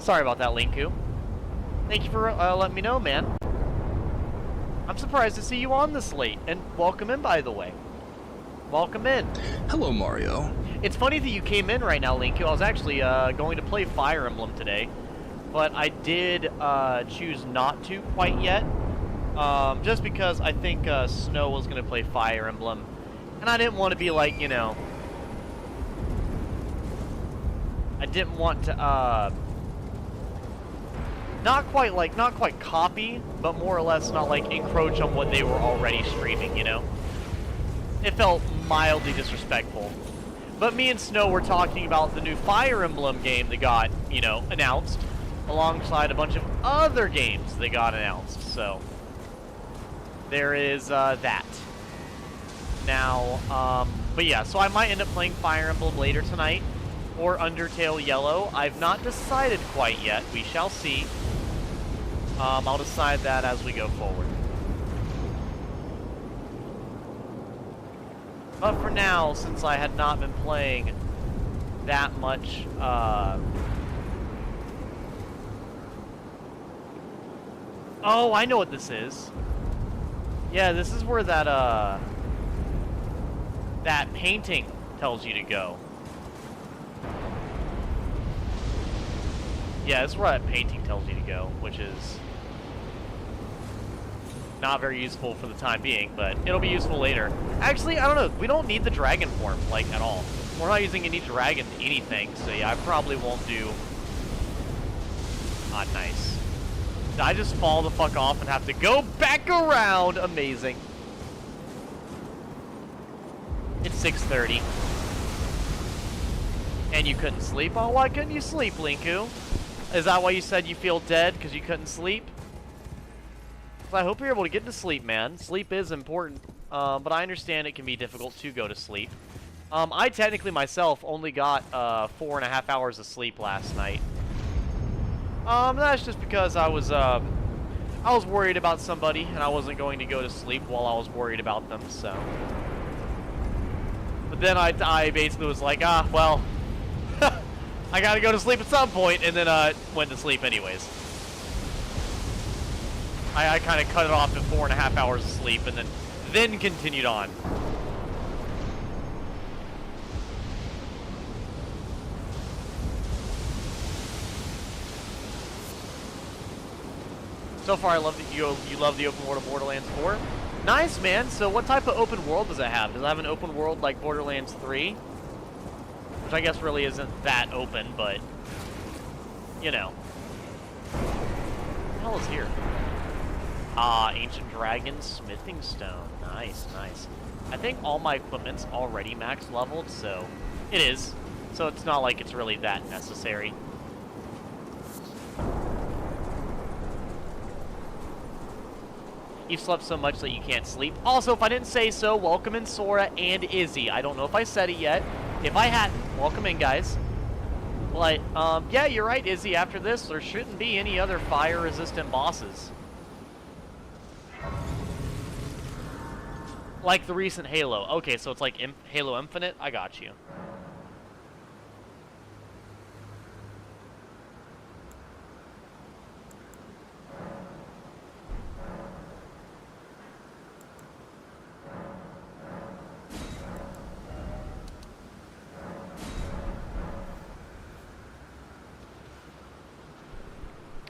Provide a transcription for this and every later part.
Sorry about that, Linku. Thank you for letting me know, man. I'm surprised to see you on this late, and welcome in, by the way. Welcome in. Hello, Mario. It's funny that you came in right now, Linku. I was actually going to play Fire Emblem today, but I did choose not to quite yet, just because I think Snow was going to play Fire Emblem, and I didn't want to be like, you know, I didn't want to, not quite copy, but more or less not like encroach on what they were already streaming, you know? It felt mildly disrespectful. But me and Snow were talking about the new Fire Emblem game that got, you know, announced, alongside a bunch of other games that got announced, so there is that. Now, but yeah, so I might end up playing Fire Emblem later tonight, or Undertale Yellow. I've not decided quite yet. We shall see. I'll decide that as we go forward. But for now, since I had not been playing that much, oh, I know what this is. Yeah, this is where that, that painting tells you to go. Yeah, this is where that painting tells you to go, which is not very useful for the time being, but it'll be useful later. Actually, I don't know. We don't need the dragon form, like, at all. We're not using any dragon anything, so yeah, I probably won't do... Ah, nice. Did I just fall the fuck off and have to go back around? Amazing. It's 6:30. And you couldn't sleep? Oh, why couldn't you sleep, Linku? Is that why you said you feel dead, because you couldn't sleep? I hope you're able to get to sleep, man. Sleep is important, but I understand it can be difficult to go to sleep. I technically myself only got 4.5 hours of sleep last night. That's just because I was worried about somebody, and I wasn't going to go to sleep while I was worried about them, so. But then I basically was like, ah, well, I gotta go to sleep at some point, and then went to sleep anyways. I kind of cut it off at 4.5 hours of sleep, and then continued on. So far, I love that you love the open world of Borderlands 4. Nice, man. So what type of open world does it have? Does it have an open world like Borderlands 3? Which I guess really isn't that open, but, you know. What the hell is here? Ah, Ancient Dragon Smithing Stone. Nice, nice. I think all my equipment's already max leveled, so it is. So it's not like it's really that necessary. You've slept so much that you can't sleep. Also, if I didn't say so, welcome in Sora and Izzy. I don't know if I said it yet. If I hadn't, welcome in, guys. But, yeah, you're right, Izzy. After this, there shouldn't be any other fire-resistant bosses. Like the recent Halo. Okay, so it's like Halo Infinite? I got you.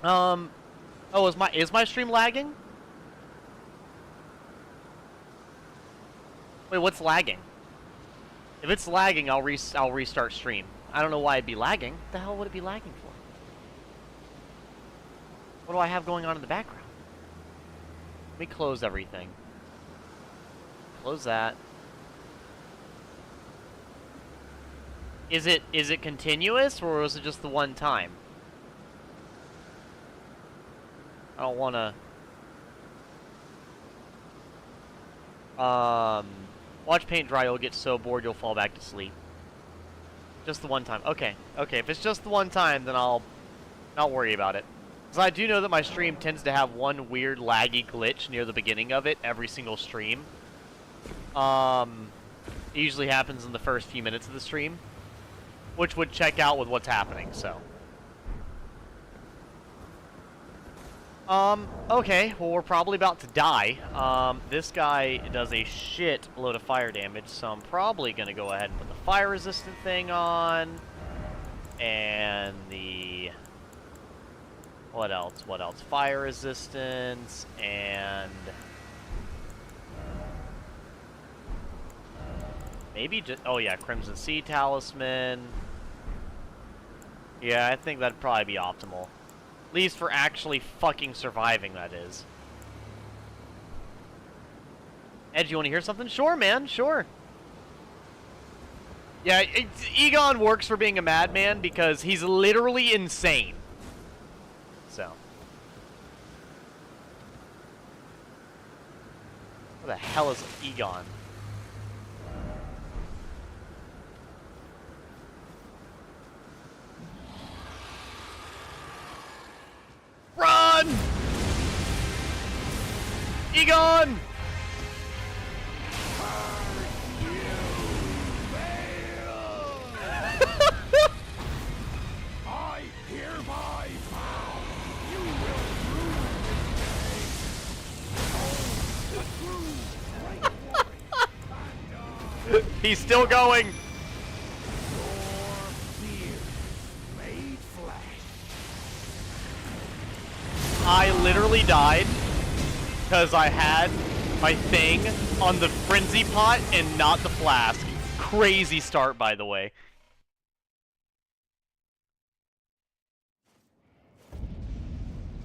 Oh, is my stream lagging? Wait, what's lagging? If it's lagging, I'll restart stream. I don't know why it'd be lagging. What the hell would it be lagging for? What do I have going on in the background? Let me close everything. Close that. Is it continuous, or was it just the one time? I don't wanna... Watch paint dry, you'll get so bored you'll fall back to sleep. Just the one time. Okay, okay, if it's just the one time, then I'll not worry about it. Because I do know that my stream tends to have one weird laggy glitch near the beginning of it, every single stream. It usually happens in the first few minutes of the stream, which would check out with what's happening, so. Okay, well, we're probably about to die. This guy does a shit load of fire damage, so I'm probably gonna go ahead and put the fire resistant thing on. And the... What else? What else? Fire resistance, and... Maybe just... Oh yeah, Crimson Sea Talisman. Yeah, I think that'd probably be optimal. At least for actually fucking surviving, that is. Ed, you want to hear something? Sure, man, sure. Yeah, Egon works for being a madman because he's literally insane. So. What the hell is Egon? Run! Egon! I hereby vow you will rue this day. He's still going. Your fear made flesh. I literally died because I had my thing on the frenzy pot and not the flask. Crazy start, by the way.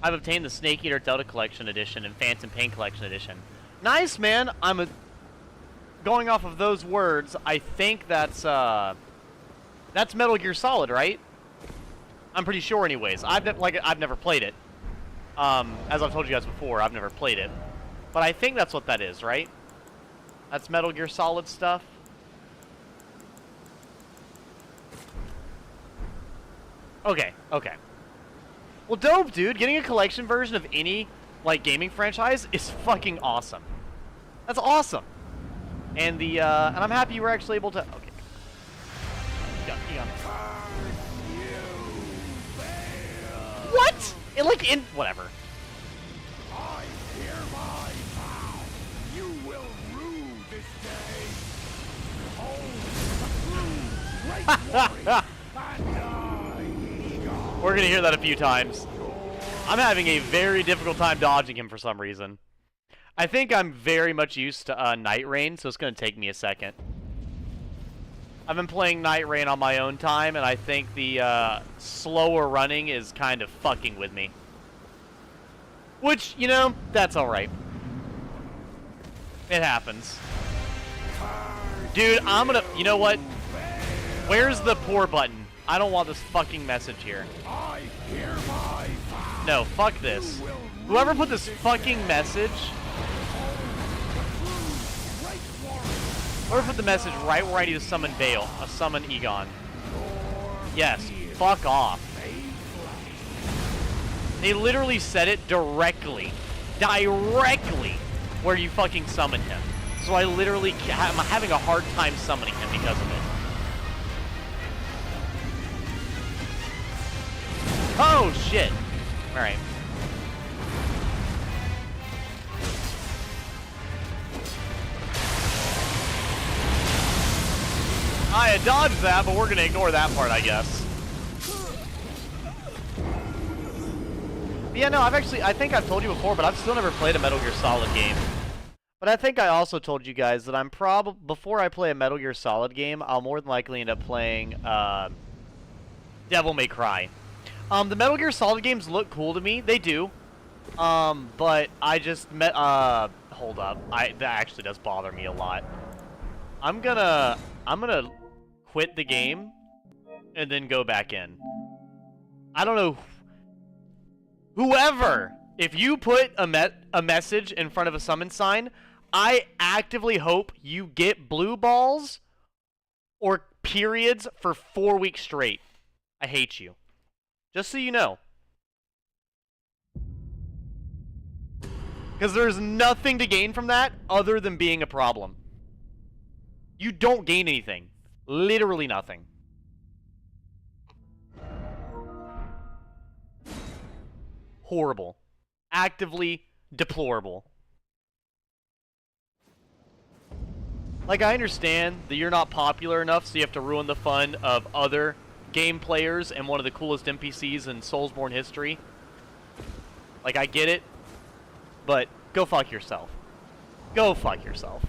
I've obtained the Snake Eater Delta Collection Edition and Phantom Pain Collection Edition. Nice, man. Going off of those words, I think that's Metal Gear Solid, right? I'm pretty sure, anyways. I've never played it. As I've told you guys before, I've never played it. But I think that's what that is, right? That's Metal Gear Solid stuff. Okay, okay. Well, dope, dude. Getting a collection version of any, like, gaming franchise is fucking awesome. That's awesome. And and I'm happy you were actually able to... Okay. Egon. What? Whatever. I hereby vow you will rue this day. Oh, the true great warrior and die, Egon. We're gonna hear that a few times. I'm having a very difficult time dodging him for some reason. I think I'm very much used to Night Rain, so it's gonna take me a second. I've been playing Night Rain on my own time, and I think the slower running is kind of fucking with me. Which, you know, that's alright. It happens. Dude, I'm gonna... You know what? Where's the pour button? I don't want this fucking message here. No, fuck this. Whoever put this fucking message... Whoever put the message right where I need to summon Bayle, summon Egon. Yes, fuck off. They literally said it directly where you fucking summon him. So I literally am having a hard time summoning him because of it. Oh, shit. Alright. I had dodged that, but we're gonna ignore that part, I guess. But yeah, no, I think I've told you before, but I've still never played a Metal Gear Solid game. But I think I also told you guys that I'm before I play a Metal Gear Solid game, I'll more than likely end up playing, Devil May Cry. The Metal Gear Solid games look cool to me, they do. But I just hold up, that actually does bother me a lot. I'm gonna quit the game and then go back in. I don't know. Whoever, if you put a message in front of a summon sign, I actively hope you get blue balls or periods for 4 weeks straight. I hate you. Just so you know. Because there's nothing to gain from that other than being a problem. You don't gain anything. Literally nothing. Horrible. actively deplorable. Like, I understand that you're not popular enough, so you have to ruin the fun of other game players and one of the coolest NPCs in Soulsborne history. Like, I get it, but go fuck yourself. Go fuck yourself.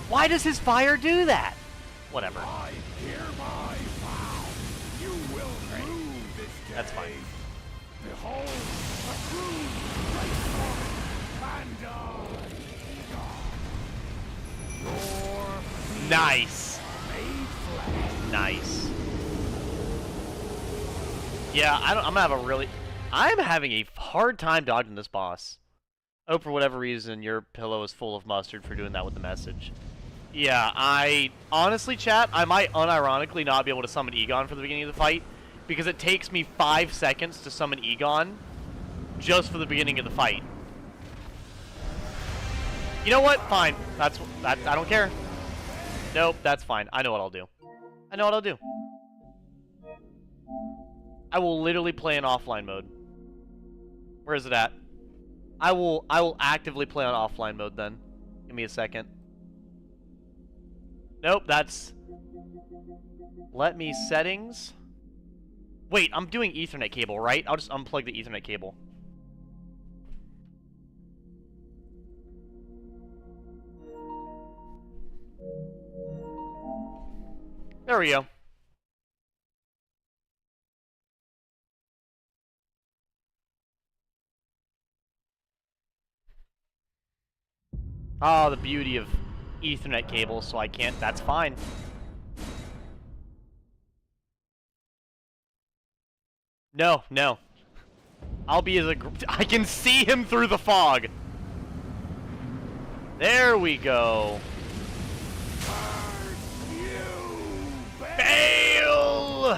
Why does his fire do that? Whatever. I hereby vow you will rue this day. That's fine. Behold, a crude, great Nice. made flesh. Nice. Yeah, I'm gonna have a really... I'm having a hard time dodging this boss. Oh, for whatever reason, your pillow is full of mustard for doing that with the message. Yeah, honestly, chat, I might unironically not be able to summon Egon for the beginning of the fight, because it takes me 5 seconds to summon Egon just for the beginning of the fight. You know what? Fine. That. I don't care. Nope, that's fine. I know what I'll do. I know what I'll do. I will literally play in offline mode. Where is it at? I will actively play on offline mode then. Give me a second. Nope, that's... Let me settings. Wait, I'm doing Ethernet cable, right? I'll just unplug the Ethernet cable. There we go. Oh, the beauty of Ethernet cables, so I can't... That's fine. No, no. I'll be as a... I can see him through the fog. There we go. Bayle!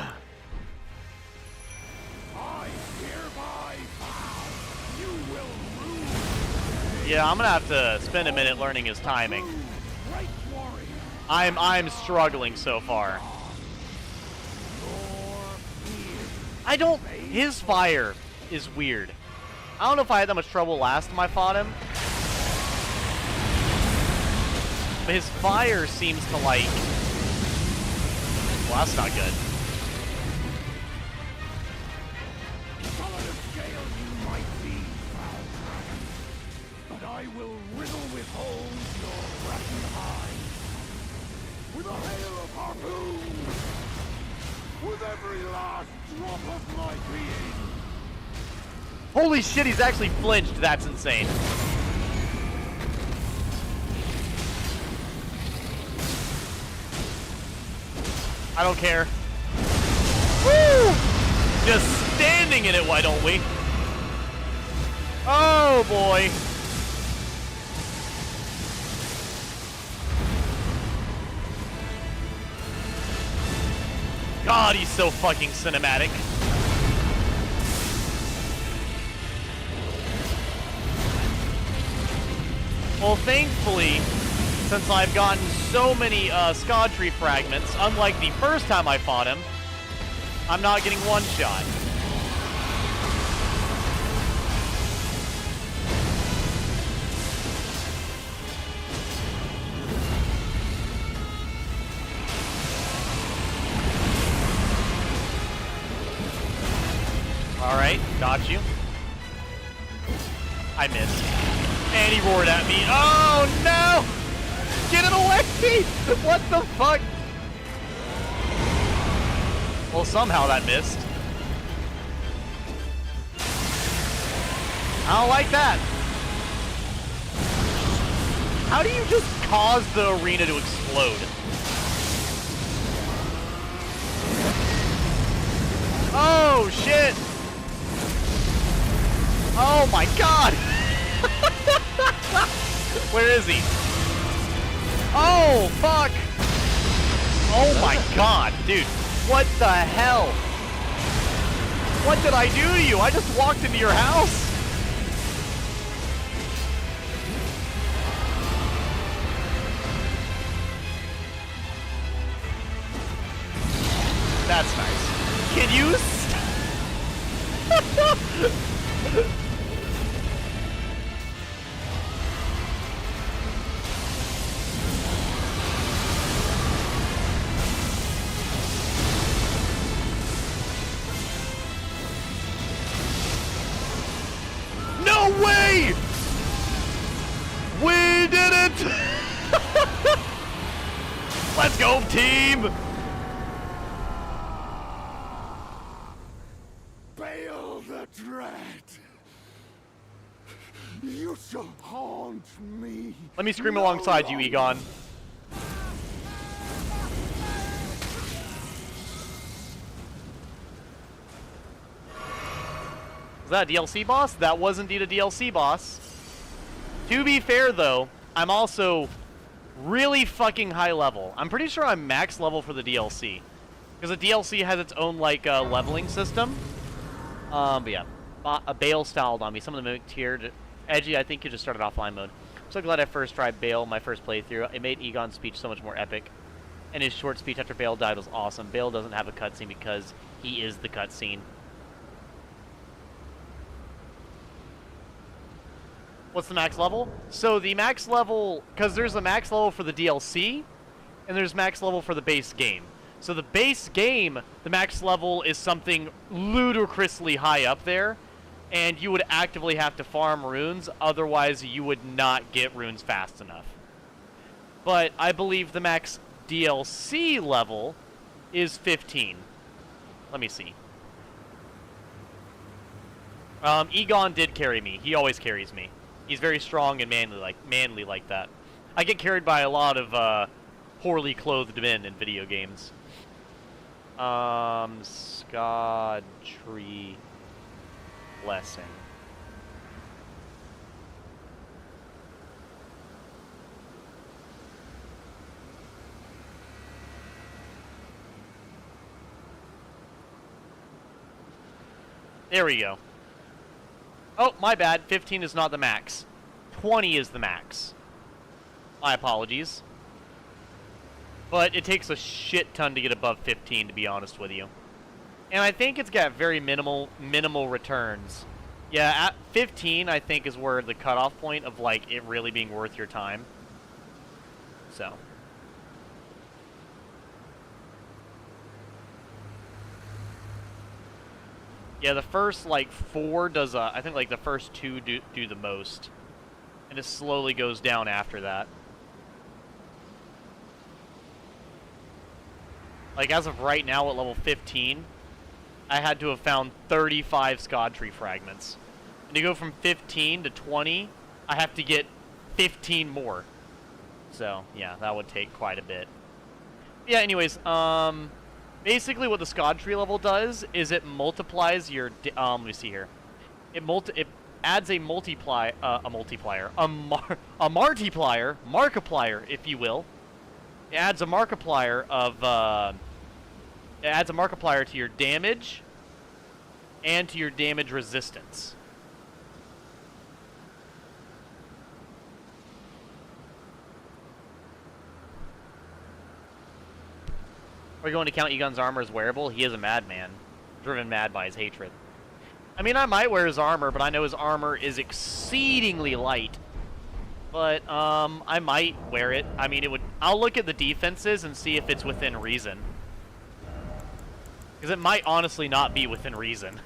Yeah, I'm gonna have to spend a minute learning his timing. I'm struggling so far. I don't... His fire is weird. I don't know if I had that much trouble last time I fought him. But his fire seems to, like... Well, that's not good. But I will riddle with holes your rotten hide. With a hail of harpoons. With every last drop of my being. Holy shit, he's actually flinched. That's insane. I don't care. Woo! Just standing in it, why don't we? Oh, boy. God, he's so fucking cinematic. Well, thankfully, since I've gotten so many Scod Tree fragments, unlike the first time I fought him, I'm not getting one shot. Alright, got you. I missed. And he roared at me. Oh no! Get it away! What the fuck? Well, somehow that missed. I don't like that. How do you just cause the arena to explode? Oh shit! Oh my god! Where is he? Oh, fuck! Oh my god, dude. What the hell? What did I do to you? I just walked into your house. you? No way! We did it! Let's go, team! Bayle the Dread. You shall haunt me. Let me scream alongside you, Egon. Was that a DLC boss? That was indeed a DLC boss. To be fair, though, I'm also really fucking high level. I'm pretty sure I'm max level for the DLC. Because the DLC has its own, like, leveling system. But yeah. A Bayle styled on me. Some of them tiered. Edgy, I think you just started offline mode. I'm so glad I first tried Bayle, my first playthrough. It made Egon's speech so much more epic. And his short speech after Bayle died was awesome. Bayle doesn't have a cutscene because he is the cutscene. What's the max level? So the max level, because there's a max level for the DLC, and there's max level for the base game. So the base game, the max level is something ludicrously high up there, and you would actively have to farm runes, otherwise you would not get runes fast enough. But I believe the max DLC level is 15. Let me see. Egon did carry me. He always carries me. He's very strong and manly like that. I get carried by a lot of poorly clothed men in video games. Scod Tree Blessing. There we go. Oh, my bad. 15 is not the max. 20 is the max. My apologies. But it takes a shit ton to get above 15, to be honest with you. And I think it's got very minimal returns. Yeah, at 15, I think, is where the cutoff point of, like, it really being worth your time. So. Yeah, the first, like, 4 does, I think, like, the first 2 do the most. And it slowly goes down after that. Like, as of right now, at level 15, I had to have found 35 Scod Tree fragments. And to go from 15 to 20, I have to get 15 more. So, yeah, that would take quite a bit. Yeah, anyways, basically what the Scod Tree level does is it multiplies your, let me see here. It adds a multiplier, markiplier, if you will. It adds a markiplier of, it adds a markiplier to your damage and to your damage resistance. Are we going to count Egon's armor as wearable? He is a madman, driven mad by his hatred. I mean, I might wear his armor, but I know his armor is exceedingly light. But, I might wear it. I mean, I'll look at the defenses and see if it's within reason. Because it might honestly not be within reason.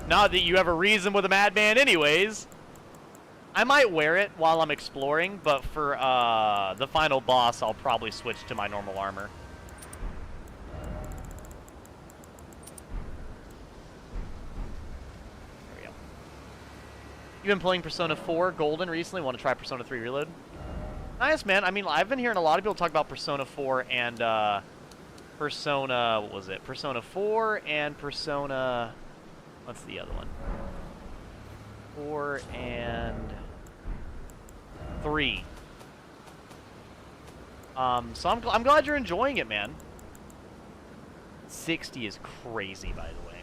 Not that you have a reason with a madman anyways. I might wear it while I'm exploring, but for, the final boss, I'll probably switch to my normal armor. You've been playing Persona 4 Golden recently. Want to try Persona 3 Reload? Nice, man. I mean, I've been hearing a lot of people talk about Persona 4 and Persona... What was it? Persona 4 and Persona... What's the other one? 4 and 3. So I'm glad you're enjoying it, man. 60 is crazy, by the way.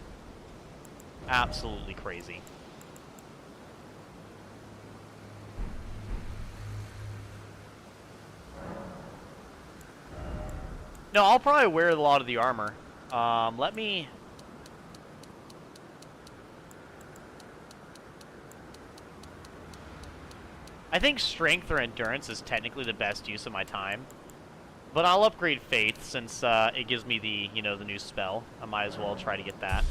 Absolutely crazy. No, I'll probably wear a lot of the armor. Let me... I think strength or endurance is technically the best use of my time. But I'll upgrade faith since it gives me the, you know, the new spell. I might as well try to get that.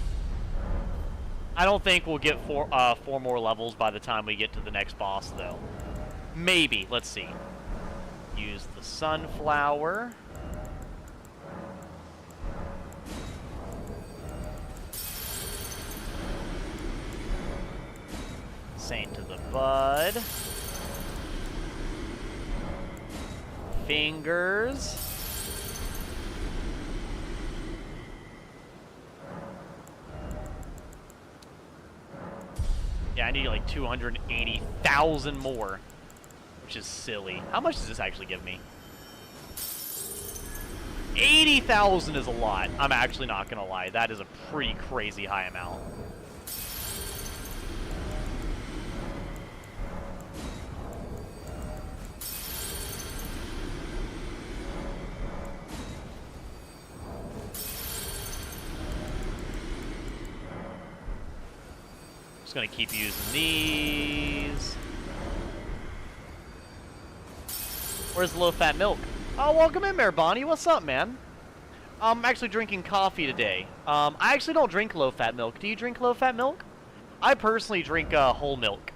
I don't think we'll get four more levels by the time we get to the next boss, though. Maybe. Let's see. Use the sunflower. Saint to the bud. Fingers. Yeah, I need like 280,000 more, which is silly. How much does this actually give me? 80,000 is a lot. I'm actually not gonna lie. That is a pretty crazy high amount. Just gonna keep using these. Where's the low-fat milk? Oh, welcome in there, Bonnie. What's up, man? I'm actually drinking coffee today. I actually don't drink low-fat milk. Do you drink low-fat milk? I personally drink whole milk.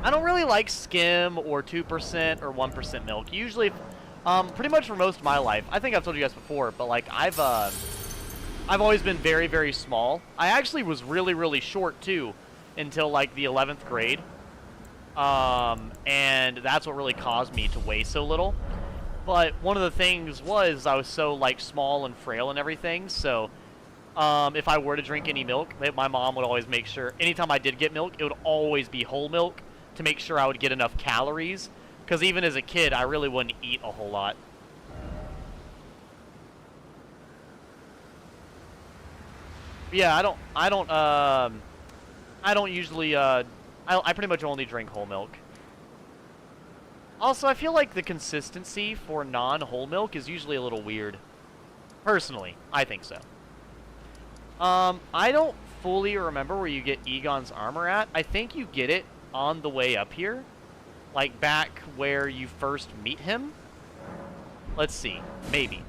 I don't really like skim or 2% or 1% milk. Usually, pretty much for most of my life. I think I've told you guys before, but like I've always been very, very small. I actually was really, really short too until like the 11th grade. And that's what really caused me to weigh so little. But one of the things was I was so like small and frail and everything, so if I were to drink any milk, my mom would always make sure, anytime I did get milk, it would always be whole milk to make sure I would get enough calories, because even as a kid, I really wouldn't eat a whole lot. Yeah, I don't usually, I pretty much only drink whole milk. Also, I feel like the consistency for non-whole milk is usually a little weird. Personally, I think so. I don't fully remember where you get Egon's armor at. I think you get it on the way up here. Like, back where you first meet him. Let's see. Maybe.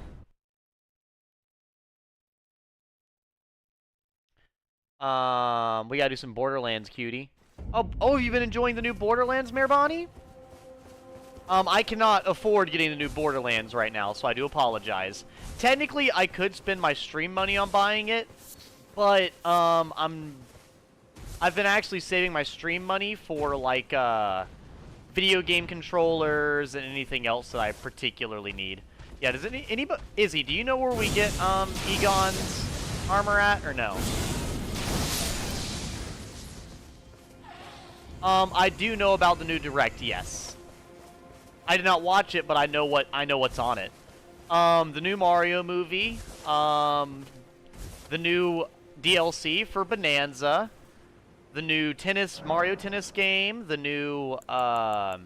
We gotta do some Borderlands, cutie. Oh, you've been enjoying the new Borderlands, Mayor Bonnie? I cannot afford getting the new Borderlands right now, so I do apologize. Technically, I could spend my stream money on buying it, but, I've been actually saving my stream money for, like, video game controllers and anything else that I particularly need. Yeah, does anybody... Izzy, do you know where we get, Egon's armor at, or no? I do know about the new Direct, yes. I did not watch it, but I know what's on it. The new Mario movie, the new DLC for Bonanza, the new Mario Tennis game, the new, I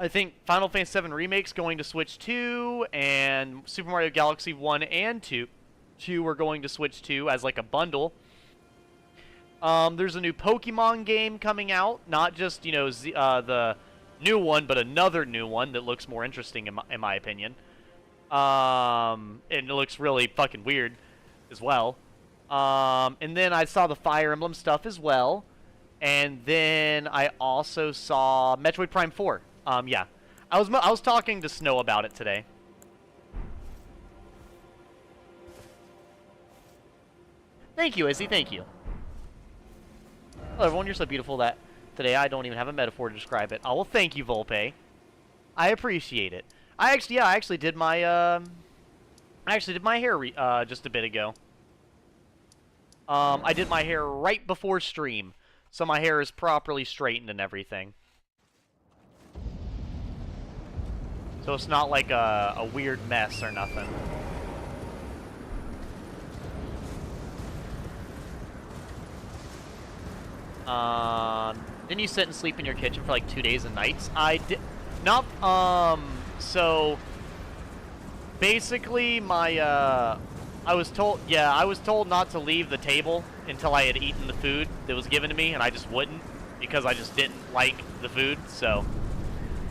think Final Fantasy VII Remake's going to Switch 2, and Super Mario Galaxy 1 and 2 are going to Switch 2 as like a bundle. There's a new Pokemon game coming out, not just, you know, the new one, but another new one that looks more interesting in my opinion. And it looks really fucking weird as well. And then I saw the Fire Emblem stuff as well. And then I also saw Metroid Prime 4. Yeah. I was talking to Snow about it today. Thank you, Izzy, thank you. Hello, everyone. You're so beautiful that today I don't even have a metaphor to describe it. Oh, well, thank you, Volpe. I appreciate it. I actually did my hair just a bit ago. I did my hair right before stream, so my hair is properly straightened and everything. So it's not like a weird mess or nothing. Didn't you sit and sleep in your kitchen for like 2 days and nights? I did not, so basically my I was told, yeah, I was told not to leave the table until I had eaten the food that was given to me, and I just wouldn't because I just didn't like the food. So,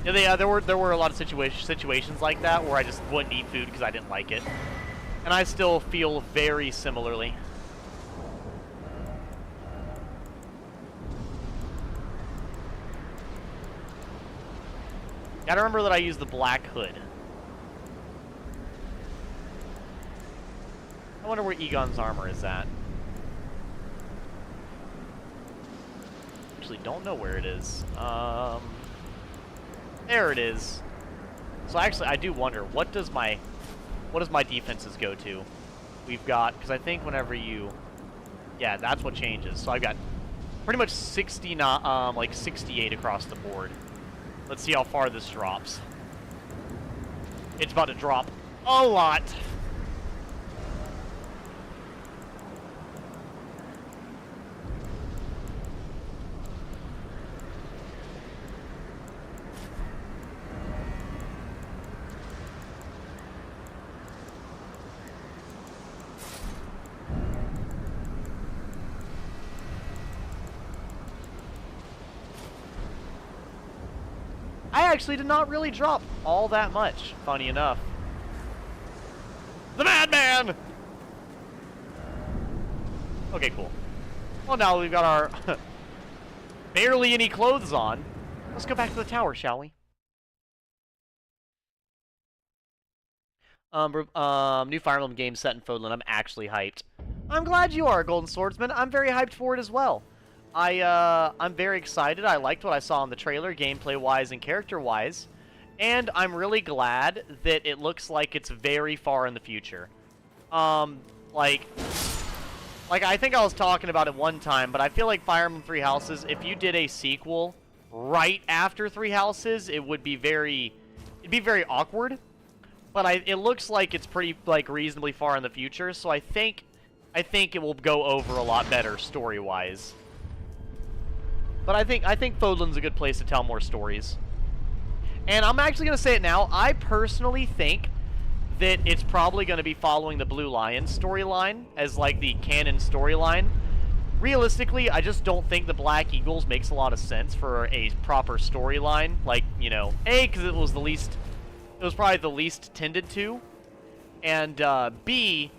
yeah, there were a lot of situations like that where I just wouldn't eat food because I didn't like it, and I still feel very similarly. Gotta remember that I use the black hood. I wonder where Egon's armor is at. Actually, don't know where it is. There it is. So actually, I do wonder, what does my defenses go to? We've got, because I think whenever you, yeah, that's what changes. So I've got pretty much 69, like 68 across the board. Let's see how far this drops. It's about to drop a lot. I actually did not really drop all that much, funny enough. The Madman! Okay, cool. Well, now we've got our barely any clothes on. Let's go back to the tower, shall we? New Fire Emblem game set in Fodlan. I'm actually hyped. I'm glad you are, Golden Swordsman. I'm very hyped for it as well. I'm very excited. I liked what I saw in the trailer, gameplay-wise and character-wise. And I'm really glad that it looks like it's very far in the future. Like I think I was talking about it one time, but I feel like Fire Emblem Three Houses, if you did a sequel right after Three Houses, it'd be very awkward. But it looks like it's pretty, like, reasonably far in the future, so I think it will go over a lot better story-wise. But I think Fodlan's a good place to tell more stories. And I'm actually going to say it now. I personally think that it's probably going to be following the Blue Lion storyline as, like, the canon storyline. Realistically, I just don't think the Black Eagles makes a lot of sense for a proper storyline. Like, you know, A, because it was probably the least tended to. And, B,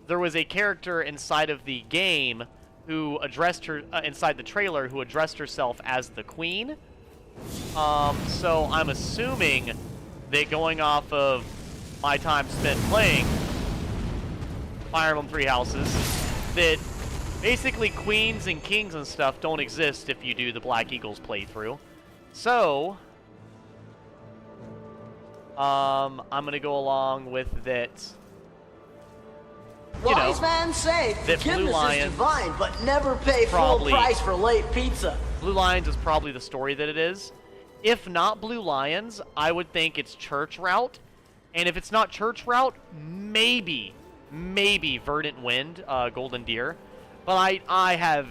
there was a character inside of the game who addressed her, inside the trailer, who addressed herself as the Queen. So I'm assuming that going off of my time spent playing Fire Emblem Three Houses, that basically queens and kings and stuff don't exist if you do the Black Eagles playthrough. So, I'm gonna go along with that. Wise man say, forgiveness is divine, but never pay full price for late pizza. Blue Lions is probably the story that it is. If not Blue Lions, I would think it's Church Route. And if it's not Church Route, maybe Verdant Wind, Golden Deer. But I have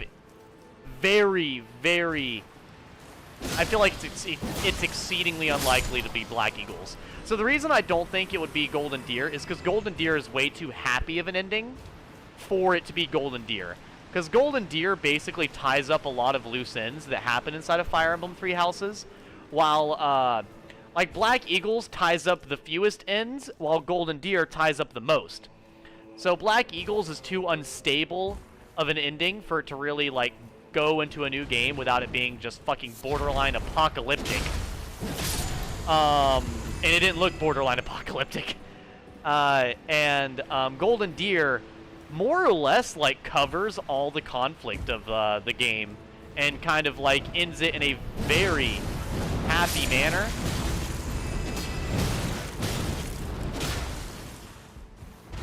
very, I feel like it's exceedingly unlikely to be Black Eagles. So the reason I don't think it would be Golden Deer is because Golden Deer is way too happy of an ending for it to be Golden Deer. Because Golden Deer basically ties up a lot of loose ends that happen inside of Fire Emblem Three Houses, while, like, Black Eagles ties up the fewest ends, while Golden Deer ties up the most. So Black Eagles is too unstable of an ending for it to really, like, go into a new game without it being just fucking borderline apocalyptic. And it didn't look borderline apocalyptic. Golden Deer more or less, like, covers all the conflict of the game and kind of, like, ends it in a very happy manner.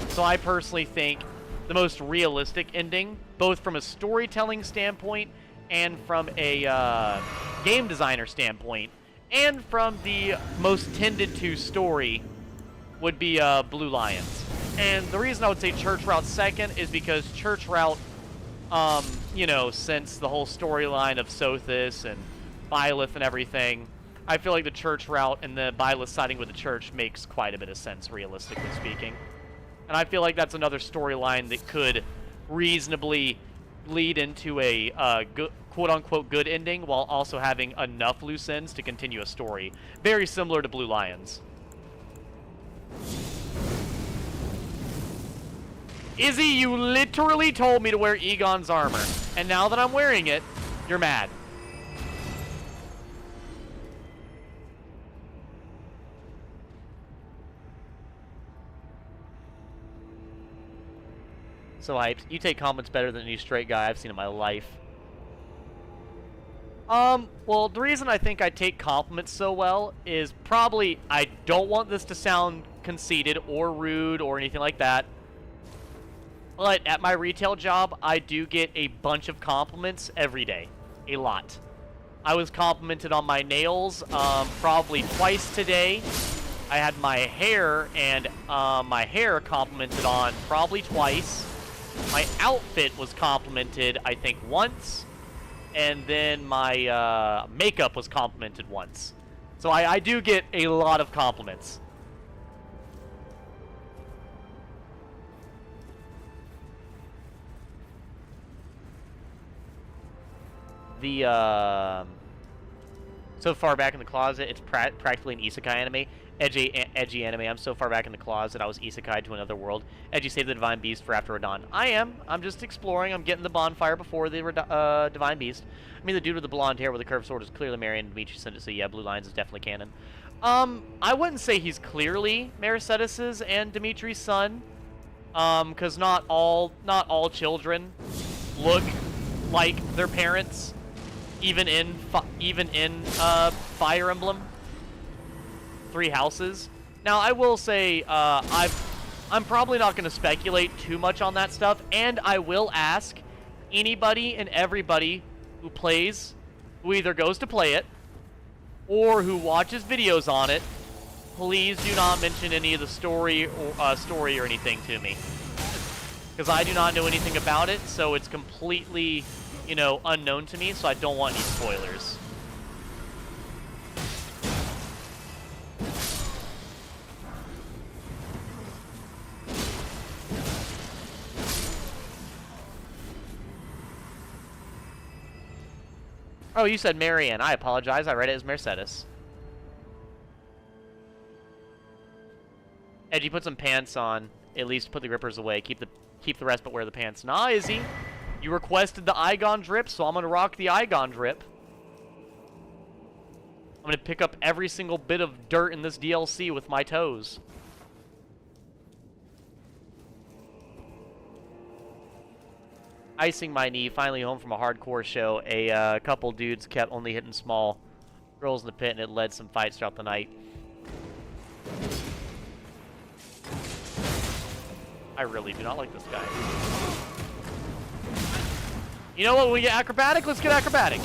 So I personally think the most realistic ending, both from a storytelling standpoint and from a game designer standpoint, and from the most tended to story, would be Blue Lions. And the reason I would say Church Route second is because Church Route, you know, since the whole storyline of Sothis and Byleth and everything, I feel like the Church Route and the Byleth siding with the Church makes quite a bit of sense, realistically speaking. And I feel like that's another storyline that could reasonably lead into a quote-unquote good ending while also having enough loose ends to continue a story. Very similar to Blue Lions. Izzy, you literally told me to wear Egon's armor. And now that I'm wearing it, you're mad. So hyped. You take comments better than any straight guy I've seen in my life. Well, the reason I think I take compliments so well is probably I don't want this to sound conceited or rude or anything like that. But at my retail job, I do get a bunch of compliments every day. A lot. I was complimented on my nails probably twice today. I had my hair and my hair complimented on probably twice. My outfit was complimented, I think, once. And then my makeup was complimented once. So I do get a lot of compliments. So far back in the closet, it's practically an isekai anime. Edgy anime. I'm so far back in the closet, I was isekai'd to another world. Edgy saved the Divine Beast for after Radon. I am. I'm just exploring. I'm getting the bonfire before the Divine Beast. I mean, the dude with the blonde hair with the curved sword is clearly Marion. Dimitri sent it, so yeah, Blue Lions is definitely canon. I wouldn't say he's clearly Mercedes's and Dimitri's son. Because not all children look like their parents. Even in Fire Emblem Three Houses. Now, I will say, I'm probably not going to speculate too much on that stuff, and I will ask anybody and everybody who plays, who either goes to play it, or who watches videos on it, please do not mention any of the story or anything to me. Because I do not know anything about it, so it's completely, you know, unknown to me, so I don't want any spoilers. Oh, you said Marianne. I apologize. I read it as Mercedes. Edgy, put some pants on. At least put the grippers away. Keep the rest, but wear the pants. Nah, Izzy. You requested the Igon drip, so I'm gonna rock the Igon drip. I'm gonna pick up every single bit of dirt in this DLC with my toes. Icing my knee, finally home from a hardcore show. A couple dudes kept only hitting small girls in the pit, and it led some fights throughout the night. I really do not like this guy. You know what, when we get acrobatic, let's get acrobatic.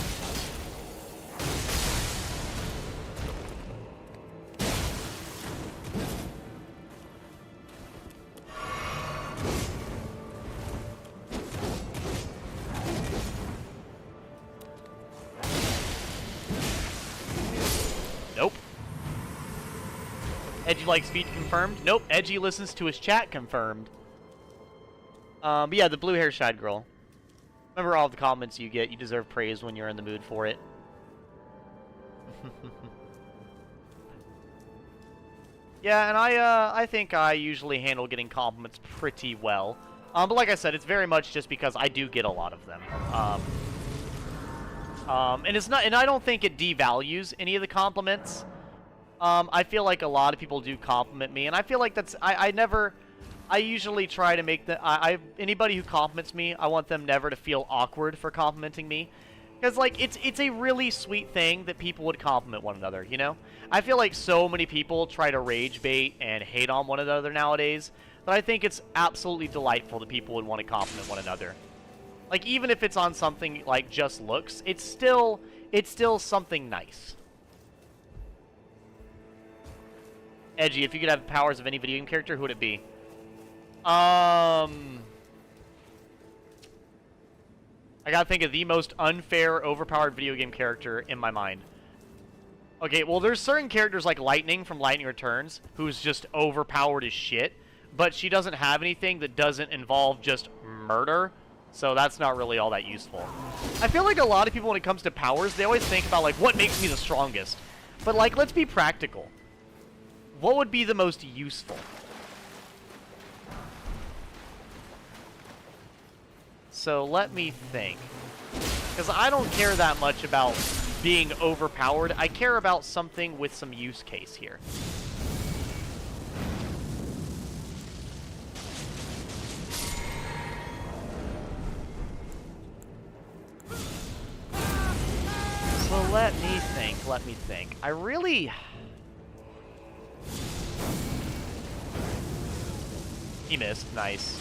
Nope. Edgy likes feet confirmed. Nope. Edgy listens to his chat confirmed. But yeah, the blue hair shide girl. Remember all the comments you get. You deserve praise when you're in the mood for it. Yeah, and I think I usually handle getting compliments pretty well. But like I said, it's very much just because I do get a lot of them. And it's not, and I don't think it devalues any of the compliments. I feel like a lot of people do compliment me, and I feel like that's, I usually try to make anybody who compliments me, I want them never to feel awkward for complimenting me. Because, like, it's a really sweet thing that people would compliment one another, you know? I feel like so many people try to rage bait and hate on one another nowadays, that I think it's absolutely delightful that people would want to compliment one another. Like, even if it's on something like just looks, it's still something nice. Edgy, if you could have powers of any video game character, who would it be? I gotta think of the most unfair, overpowered video game character in my mind. Okay, well, there's certain characters like Lightning from Lightning Returns, who's just overpowered as shit. but she doesn't have anything that doesn't involve just murder, so that's not really all that useful. I feel like a lot of people, when it comes to powers, they always think about, like, what makes me the strongest? But, like, let's be practical. What would be the most useful? So let me think. Because I don't care that much about being overpowered. I care about something with some use case here. So let me think. I really... He missed. Nice.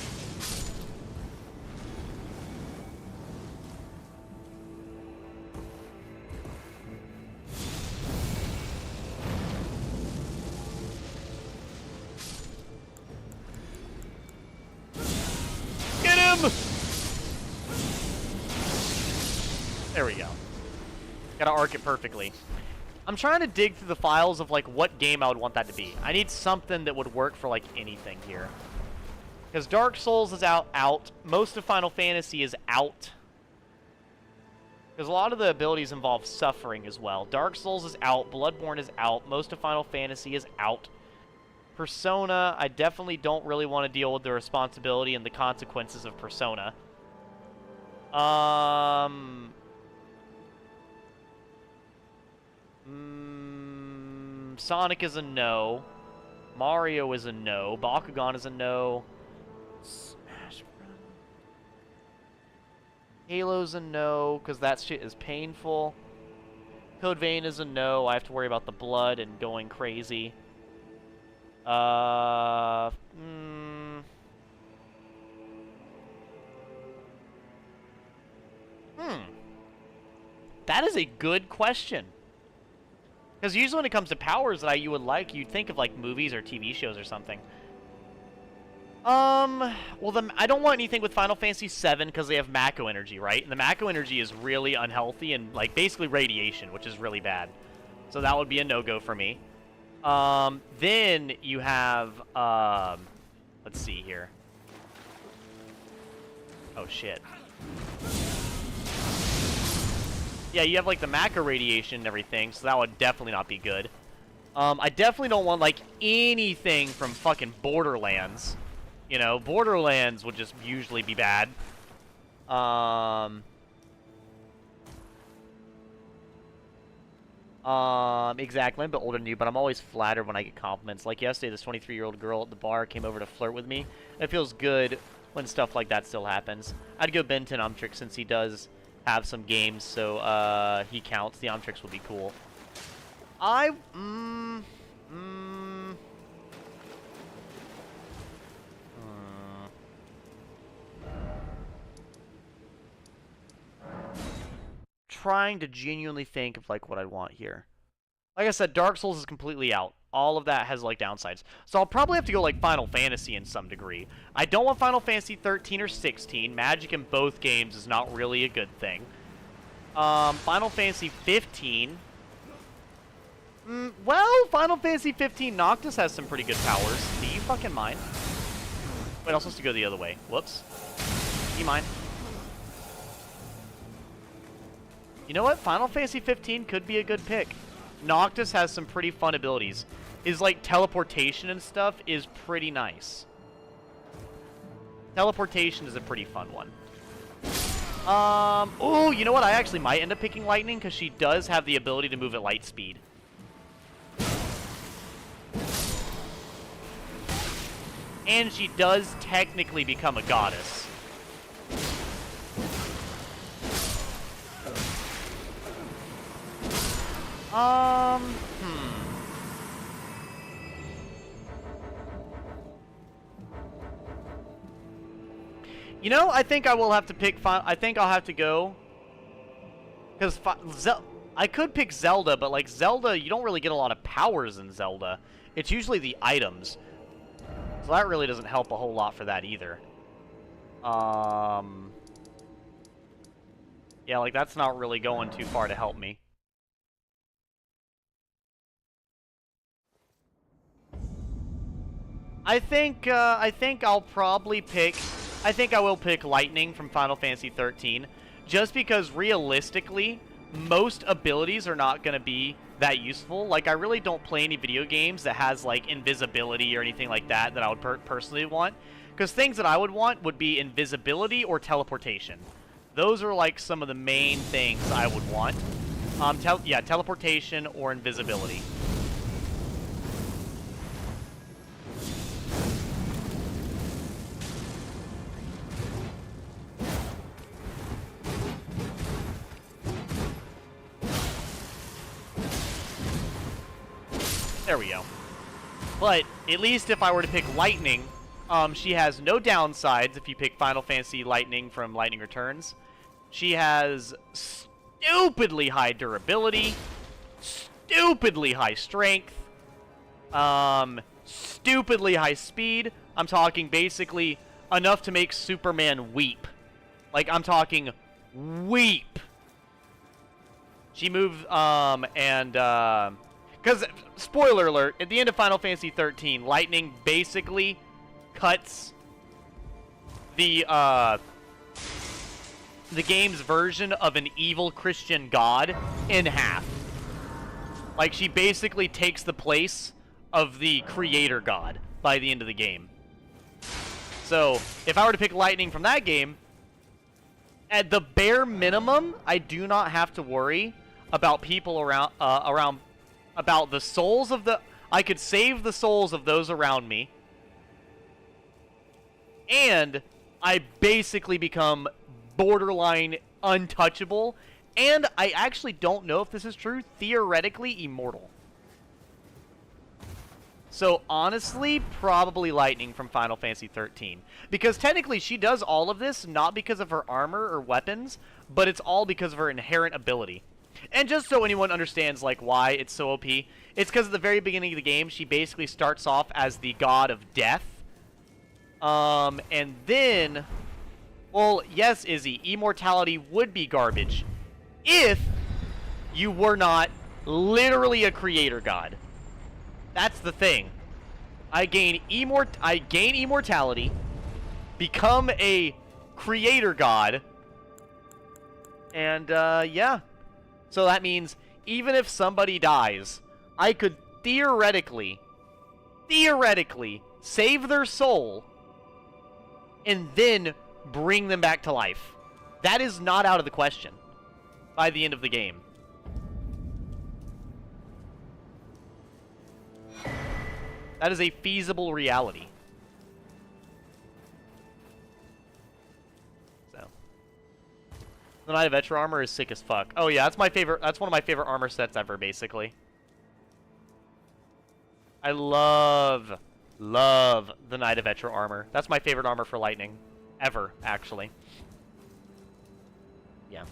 Get him! There we go. Gotta arc it perfectly. I'm trying to dig through the files of, like, what game I would want that to be. I need something that would work for, like, anything here. Because Dark Souls is out. Most of Final Fantasy is out. Because a lot of the abilities involve suffering as well. Dark Souls is out. Bloodborne is out. Most of Final Fantasy is out. Persona, I definitely don't really want to deal with the responsibility and the consequences of Persona. Sonic is a no. Mario is a no. Bakugan is a no. Smash Bros. Halo's a no, because that shit is painful. Code Vein is a no. I have to worry about the blood and going crazy. That is a good question. Because usually when it comes to powers that you would like, you'd think of, like, movies or TV shows or something. Well, I don't want anything with Final Fantasy VII because they have Mako energy, right? And the Mako energy is really unhealthy and, like, basically radiation, which is really bad. So that would be a no-go for me. Then you have, let's see here. Oh, shit. Yeah, you have, like, the Mako radiation and everything, so that would definitely not be good. I definitely don't want, like, anything from fucking Borderlands. You know, Borderlands would just usually be bad. Exactly, I'm a bit older than you, but I'm always flattered when I get compliments. Like yesterday, this 23-year-old girl at the bar came over to flirt with me. It feels good when stuff like that still happens. I'd go Benton Umtrix since he does have some games, so he counts. The Umtrix would be cool. Trying to genuinely think of, like, what I want here. Like I said, Dark Souls is completely out. All of that has, like, downsides. So I'll probably have to go, like, Final Fantasy in some degree. I don't want Final Fantasy 13 or 16. Magic in both games is not really a good thing. Final Fantasy 15. Well, Final Fantasy 15 Noctis has some pretty good powers. Do you fucking mind? Wait, I'm supposed to go the other way. Whoops. Do you mind? You know what? Final Fantasy 15 could be a good pick. Noctis has some pretty fun abilities. His, like, teleportation and stuff is pretty nice. Teleportation is a pretty fun one. Oh, you know what? I actually might end up picking Lightning because she does have the ability to move at light speed. And she does technically become a goddess. You know, I think I will have to pick... I think I'll have to go... Because I could pick Zelda, but, like, Zelda, you don't really get a lot of powers in Zelda. It's usually the items. So that really doesn't help a whole lot for that either. Yeah, like, that's not really going too far to help me. I think I'll probably pick... I think I will pick Lightning from Final Fantasy 13, just because realistically, most abilities are not going to be that useful. Like, I really don't play any video games that has, like, invisibility or anything like that I would personally want. Because things that I would want would be invisibility or teleportation. Those are, like, some of the main things I would want. Yeah, teleportation or invisibility. There we go. But at least if I were to pick Lightning, she has no downsides if you pick Final Fantasy Lightning from Lightning Returns. She has stupidly high durability, stupidly high strength, stupidly high speed. I'm talking basically enough to make Superman weep. Like, I'm talking weep. She moves, because, spoiler alert, at the end of Final Fantasy 13, Lightning basically cuts the game's version of an evil Christian god in half. Like, she basically takes the place of the creator god by the end of the game. So, if I were to pick Lightning from that game, at the bare minimum, I do not have to worry about people about the souls of the... I could save the souls of those around me. And I basically become borderline untouchable. And I actually don't know if this is true, theoretically immortal. So honestly, probably Lightning from Final Fantasy 13. Because technically she does all of this not because of her armor or weapons, but it's all because of her inherent ability. And just so anyone understands, like, why it's so OP, it's because at the very beginning of the game, she basically starts off as the god of death. And then... Well, yes, Izzy, immortality would be garbage if you were not literally a creator god. That's the thing. I gain immortality, become a creator god, and, yeah. So that means even if somebody dies, I could theoretically save their soul and then bring them back to life. That is not out of the question by the end of the game. That is a feasible reality. So, the Knight of Etra armor is sick as fuck. Oh yeah, that's my favorite. That's one of my favorite armor sets ever, basically. I love the Knight of Etra armor. That's my favorite armor for Lightning ever, actually. Yeah.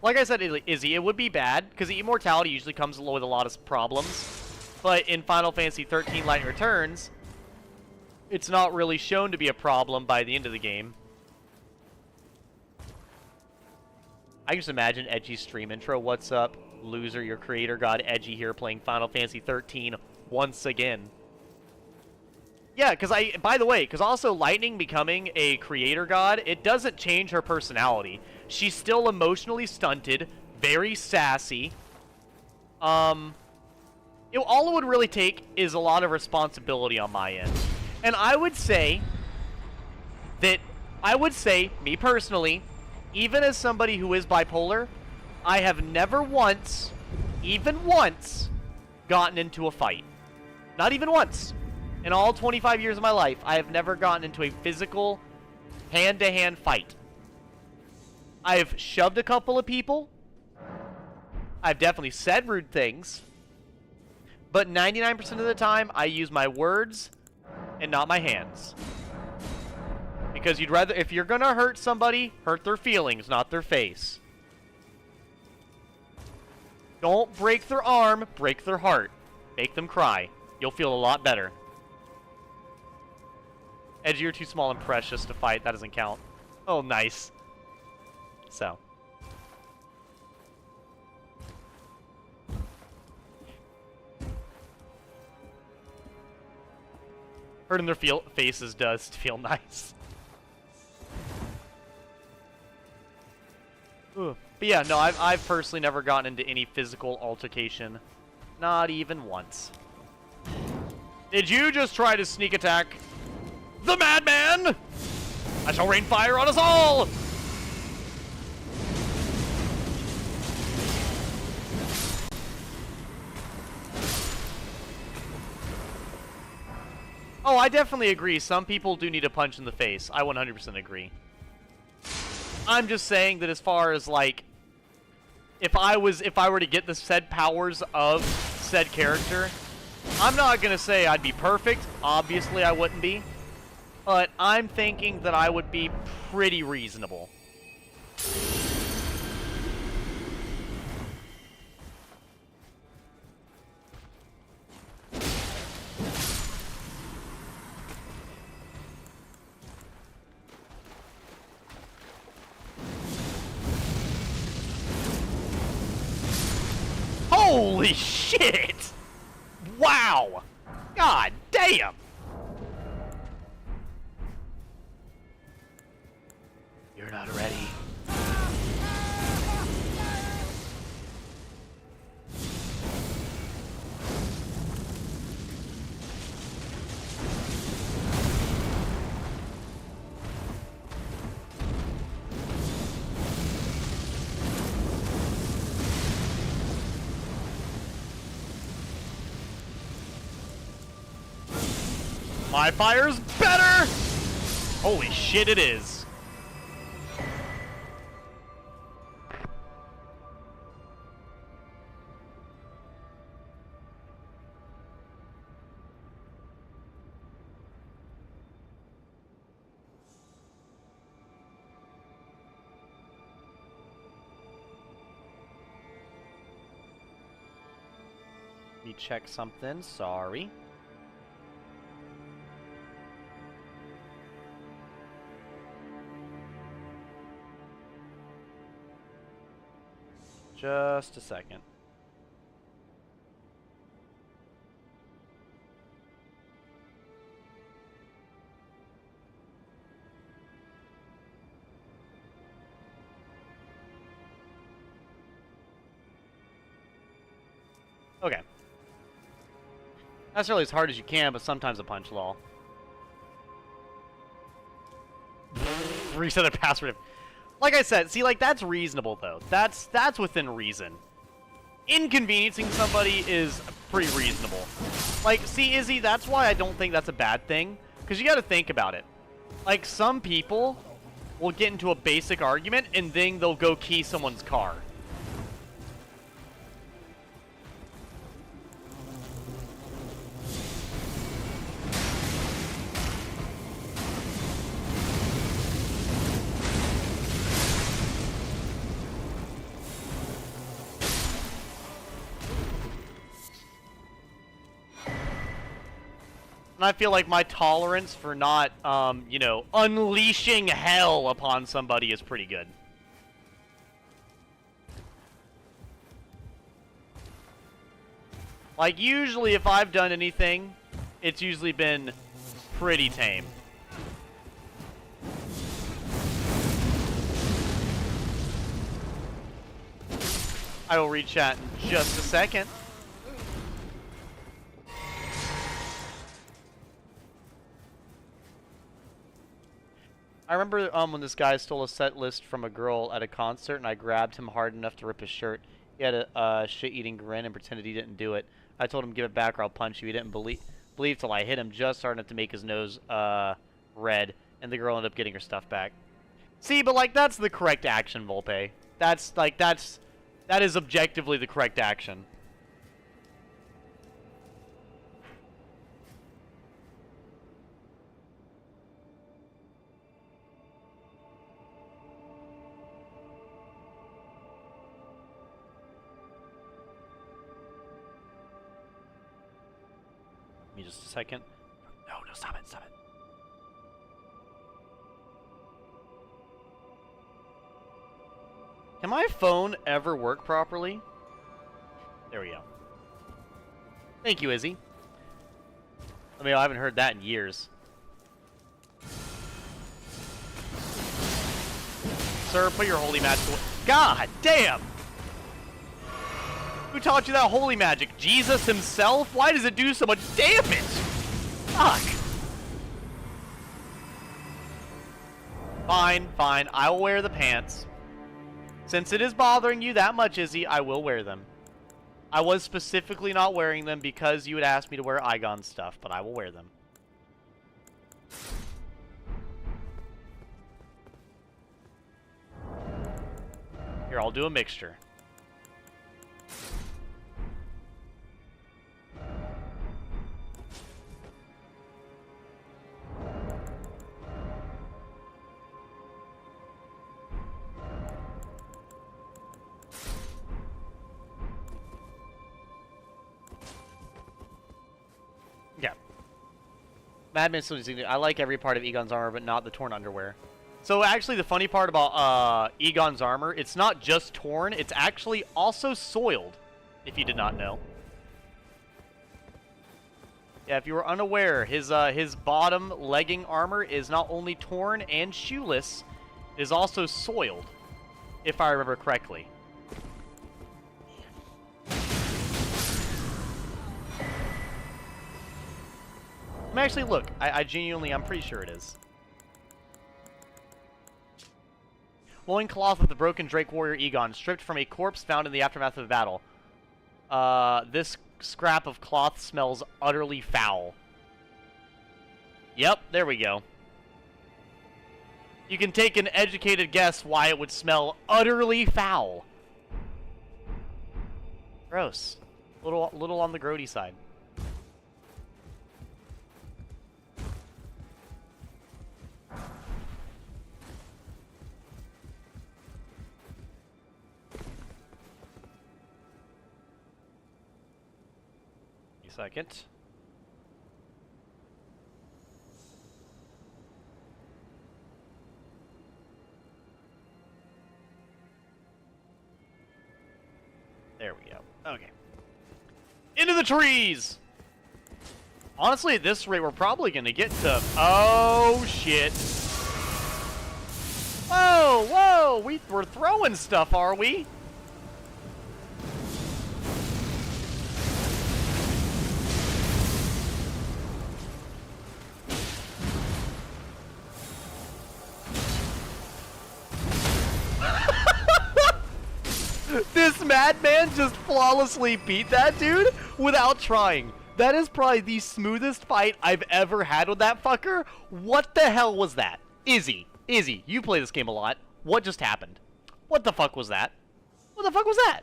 Like I said, Izzy, it would be bad, because the immortality usually comes with a lot of problems. But in Final Fantasy 13 Lightning Returns, it's not really shown to be a problem by the end of the game. I can just imagine Edgy's stream intro. What's up, loser? Your creator god Edgy here playing Final Fantasy 13 once again. Yeah, because by the way, because also Lightning becoming a creator god, it doesn't change her personality. She's still emotionally stunted, very sassy. All it would really take is a lot of responsibility on my end. And I would say, me personally, even as somebody who is bipolar, I have never once, even once, gotten into a fight. Not even once. In all 25 years of my life, I have never gotten into a physical, hand-to-hand fight. I've shoved a couple of people. I've definitely said rude things. But 99% of the time, I use my words and not my hands. Because you'd rather, if you're gonna hurt somebody, hurt their feelings, not their face. Don't break their arm, break their heart. Make them cry. You'll feel a lot better. Edgy, you're too small and precious to fight. That doesn't count. Oh, nice. So. Hurting their faces does feel nice. Ugh. But yeah, no, I've personally never gotten into any physical altercation. Not even once. Did you just try to sneak attack the madman? I shall rain fire on us all! Oh, I definitely agree. Some people do need a punch in the face. I 100% agree. I'm just saying that as far as, like, if I were to get the said powers of said character, I'm not gonna say I'd be perfect. Obviously, I wouldn't be. But I'm thinking that I would be pretty reasonable. Holy shit! Wow! God damn! You're not ready. My fire's better! Holy shit, it is. Let me check something, sorry. Just a second. Okay. Not really as hard as you can, but sometimes a punch, lol. Reset the password. Like I said, see, like, that's reasonable, though. That's within reason. Inconveniencing somebody is pretty reasonable. Like, see, Izzy, that's why I don't think that's a bad thing. Because you gotta think about it. Like, some people will get into a basic argument, and then they'll go key someone's car. And I feel like my tolerance for not, you know, unleashing hell upon somebody is pretty good. Like, usually if I've done anything, it's usually been pretty tame. I will read chat in just a second. I remember when this guy stole a set list from a girl at a concert, and I grabbed him hard enough to rip his shirt. He had a shit-eating grin and pretended he didn't do it. I told him, give it back or I'll punch you. He didn't believe till I hit him just hard enough to make his nose red, and the girl ended up getting her stuff back. See, but, like, that's the correct action, Volpe. That is objectively the correct action. Give me just a second. No, stop it, stop it. Can my phone ever work properly? There we go. Thank you, Izzy. I mean, I haven't heard that in years. Sir, put your holy magic away. God damn! Who taught you that holy magic? Jesus himself? Why does it do so much damage? Fuck. Fine, fine. I will wear the pants. Since it is bothering you that much, Izzy, I will wear them. I was specifically not wearing them because you had asked me to wear Igon stuff, but I will wear them. Here, I'll do a mixture. Yeah. Madman still needs to- I like every part of Egon's armor, but not the torn underwear. So actually, the funny part about Egon's armor, it's not just torn, it's actually also soiled, if you did not know. Yeah, if you were unaware, his bottom legging armor is not only torn and shoeless, it is also soiled, if I remember correctly. I'm actually, look, I genuinely, I'm pretty sure it is. Loincloth of the broken Drake warrior Egon, stripped from a corpse found in the aftermath of a battle. This scrap of cloth smells utterly foul. Yep, there we go. You can take an educated guess why it would smell utterly foul. Gross. Little on the grody side. Second. There we go. Okay. Into the trees! Honestly, at this rate, we're probably going to get to... Oh, shit. Whoa, whoa! We're throwing stuff, are we? This madman just flawlessly beat that dude without trying. That is probably the smoothest fight I've ever had with that fucker. What the hell was that? Izzy, you play this game a lot. What just happened? What the fuck was that? What the fuck was that?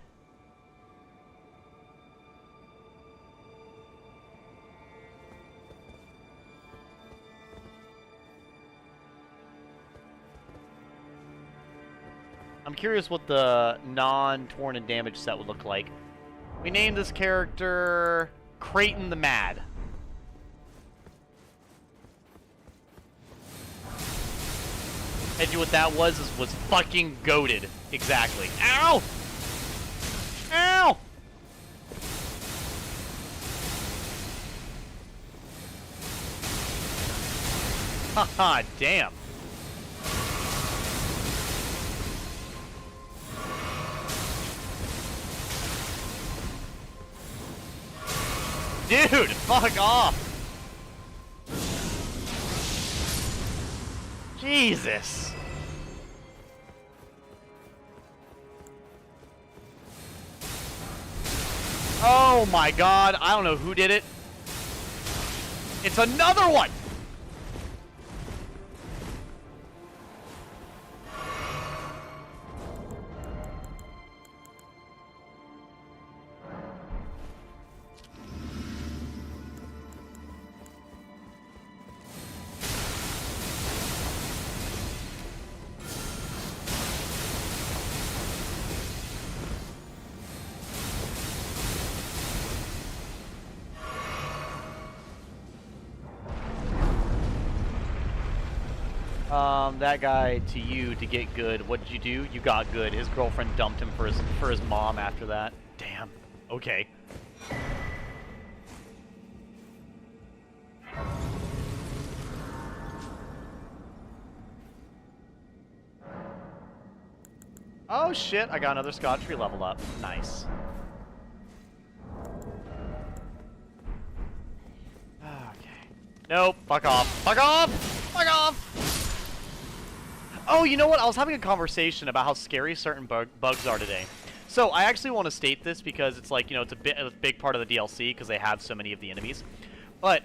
I'm curious what the non-torn and damaged set would look like. We named this character Creighton the Mad. And what that was fucking goated. Exactly. Ow! Ow! Haha, damn. Dude, fuck off! Jesus! Oh my god, I don't know who did it. It's another one! That guy to you to get good. What did you do? You got good. His girlfriend dumped him for his mom after that. Damn. Okay. Oh shit, I got another Scotch tree level up. Nice. Okay. Nope, fuck off. Fuck off! Fuck off! Oh, you know what? I was having a conversation about how scary certain bugs are today. So, I actually want to state this because it's like, you know, it's a big part of the DLC because they have so many of the enemies. But,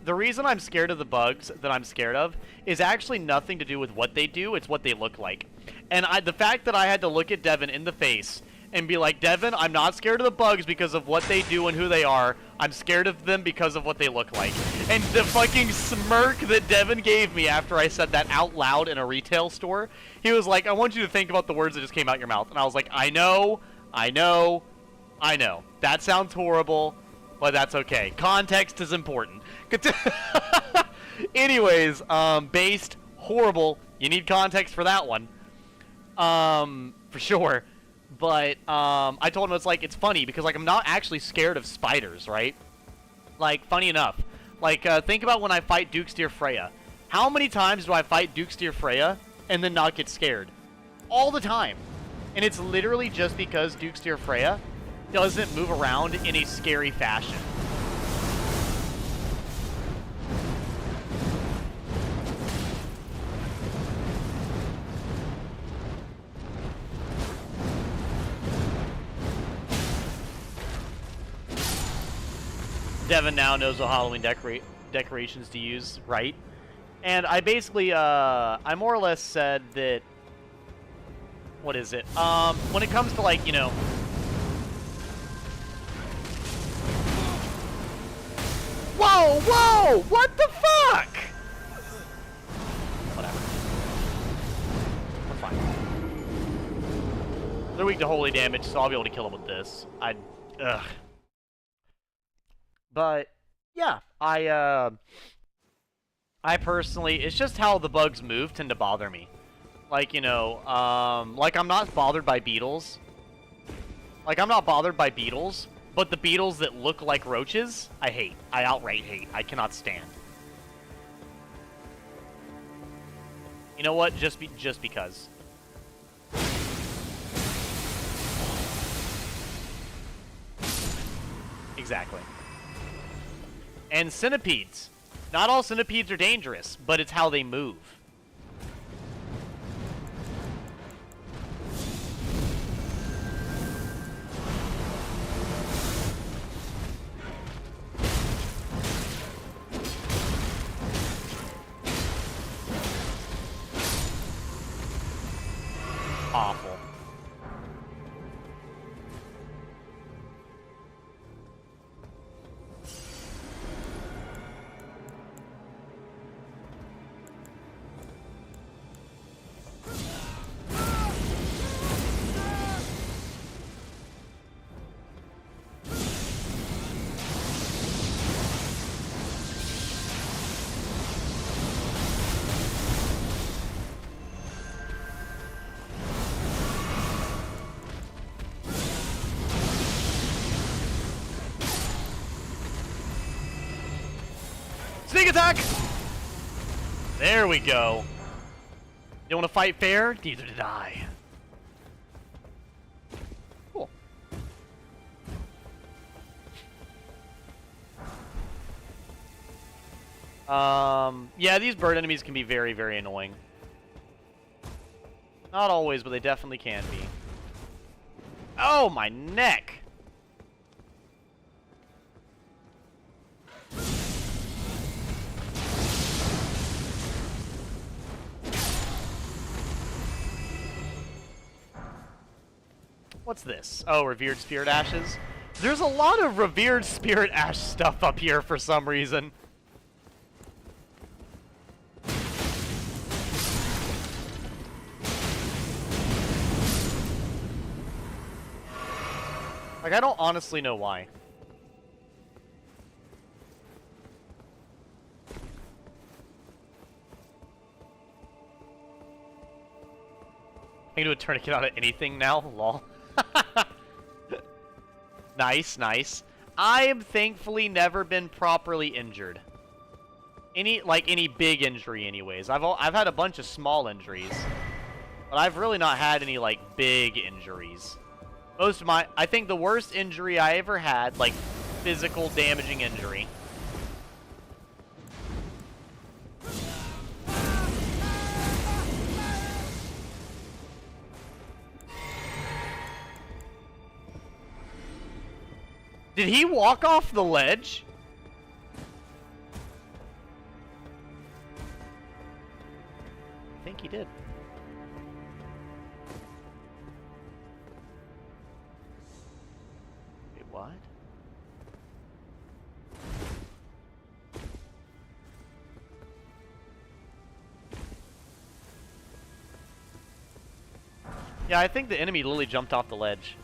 the reason I'm scared of the bugs that I'm scared of is actually nothing to do with what they do, it's what they look like. And the fact that I had to look at Devin in the face and be like, Devin, I'm not scared of the bugs because of what they do and who they are. I'm scared of them because of what they look like. And the fucking smirk that Devin gave me after I said that out loud in a retail store, he was like, I want you to think about the words that just came out your mouth. And I was like, I know. That sounds horrible, but that's okay. Context is important. Anyways, based, horrible. You need context for that one. For sure. But, I told him it's funny because, like, I'm not actually scared of spiders, right? Like, funny enough. Like, think about when I fight Dukesteer Freya. How many times do I fight Dukesteer Freya and then not get scared? All the time. And it's literally just because Dukesteer Freya doesn't move around in a scary fashion. Devin now knows what Halloween decorations to use, right? And I basically, I more or less said that, what is it? When it comes to, like, you know, whoa, whoa, what the fuck? Whatever. We're fine. They're weak to holy damage, so I'll be able to kill them with this. Ugh. But, yeah, I personally, it's just how the bugs move tend to bother me. Like, you know, like, I'm not bothered by beetles. Like, I'm not bothered by beetles, but the beetles that look like roaches, I hate. I outright hate. I cannot stand. You know what? Just because. Exactly. And centipedes. Not all centipedes are dangerous, but it's how they move. Awful. Sneak attack! There we go. You want to fight fair? Neither did I. Cool. Yeah, these bird enemies can be very, very annoying. Not always, but they definitely can be. Oh, my neck! What's this? Oh, Revered Spirit Ashes? There's a lot of Revered Spirit Ash stuff up here for some reason. Like, I don't honestly know why. I can do a tourniquet out of anything now? Lol. Nice, nice. I have thankfully never been properly injured. Any big injury anyways. I've had a bunch of small injuries. But I've really not had any, like, big injuries. Most of my... I think the worst injury I ever had, like, physical damaging injury... Did he walk off the ledge? I think he did. Wait, what? Yeah, I think the enemy literally jumped off the ledge.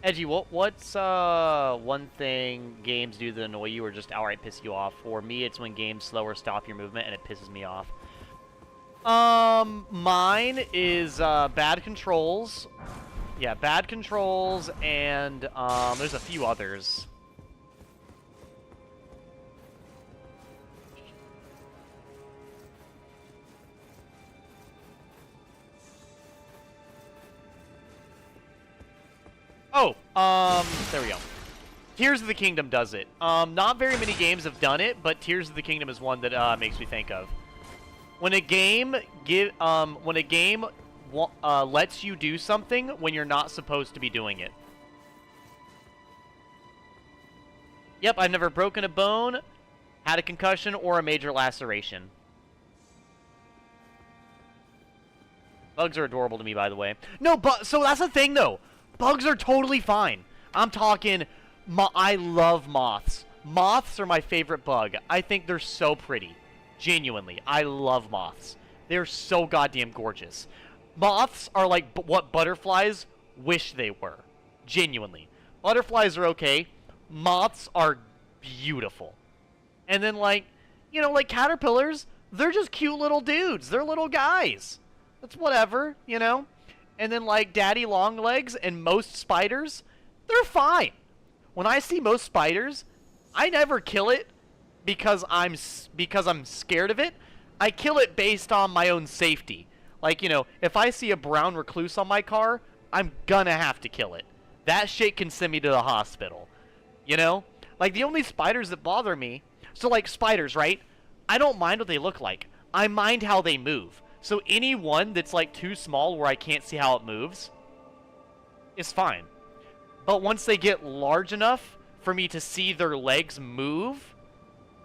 Edgy, what's one thing games do that annoy you or just outright piss you off? For me, it's when games slow or stop your movement and it pisses me off. Mine is bad controls. Yeah, bad controls, and there's a few others. Oh, there we go. Tears of the Kingdom does it. Not very many games have done it, but Tears of the Kingdom is one that makes me think of. When a game lets you do something when you're not supposed to be doing it. Yep, I've never broken a bone, had a concussion, or a major laceration. Bugs are adorable to me, by the way. No, but so that's the thing, though. Bugs are totally fine. I'm talking, I love moths. Moths are my favorite bug. I think they're so pretty. Genuinely, I love moths. They're so goddamn gorgeous. Moths are like what butterflies wish they were. Genuinely. Butterflies are okay. Moths are beautiful. And then, like, you know, like caterpillars, they're just cute little dudes. They're little guys. That's whatever, you know? And then, like, daddy long legs and most spiders, they're fine. When I see most spiders, I never kill it because I'm scared of it. I kill it based on my own safety. Like, you know, if I see a brown recluse on my car, I'm gonna have to kill it. That shit can send me to the hospital. You know? Like, the only spiders that bother me... So, like, spiders, right? I don't mind what they look like. I mind how they move. So any one that's, like, too small where I can't see how it moves is fine. But once they get large enough for me to see their legs move,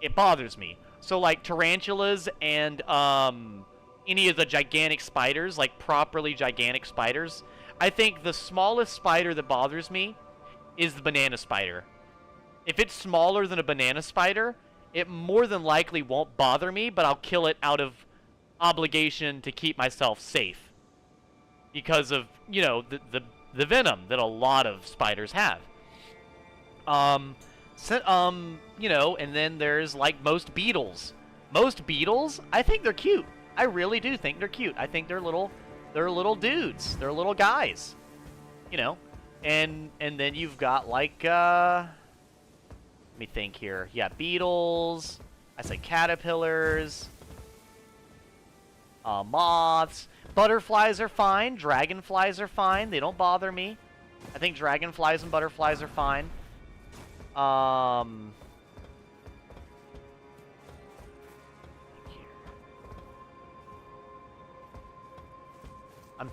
it bothers me. So, like, tarantulas and any of the gigantic spiders, like properly gigantic spiders, I think the smallest spider that bothers me is the banana spider. If it's smaller than a banana spider, it more than likely won't bother me, but I'll kill it out of obligation to keep myself safe. Because of, you know, the venom that a lot of spiders have. You know, and then there's, like, most beetles. Most beetles, I think they're cute. I really do think they're cute. I think they're little dudes. They're little guys. You know? And then you've got, like, let me think here. Yeah, beetles. I said caterpillars. Moths. Butterflies are fine. Dragonflies are fine. They don't bother me. I think dragonflies and butterflies are fine. I'm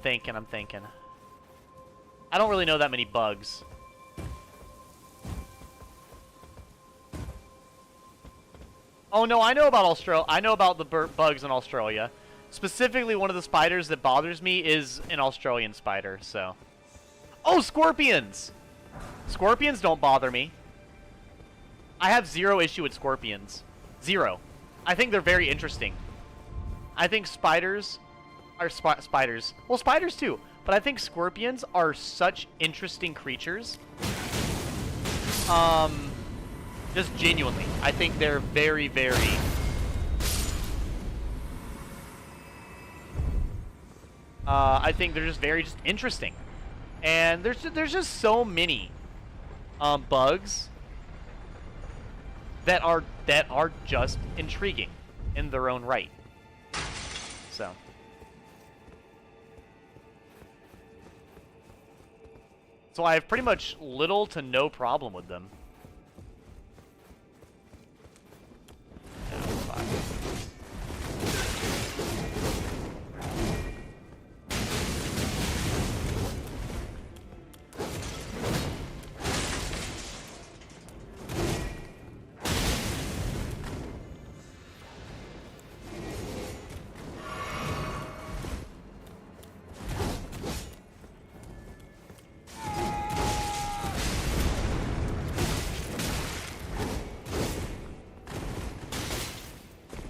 thinking. I don't really know that many bugs. Oh no, I know about Australia. I know about the bugs in Australia. Specifically, one of the spiders that bothers me is an Australian spider, so. Oh, scorpions! Scorpions don't bother me. I have zero issue with scorpions. Zero. I think they're very interesting. I think spiders are spiders. Well, spiders too. But I think scorpions are such interesting creatures. Just genuinely. I think they're very, very... I think they're just very interesting. And there's just so many bugs that are just intriguing in their own right. So So I have pretty much little to no problem with them. Yeah, fine.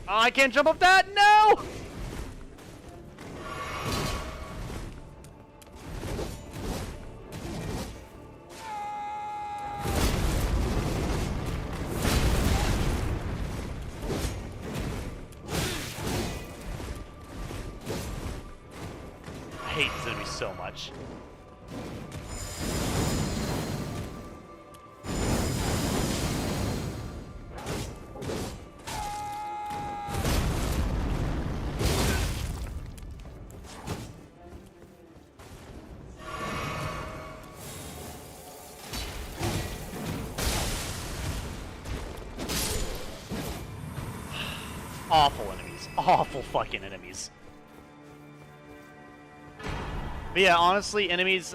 Oh, I can't jump up that! No! I hate these enemies so much. Awful enemies. Awful fucking enemies. But yeah, honestly, enemies,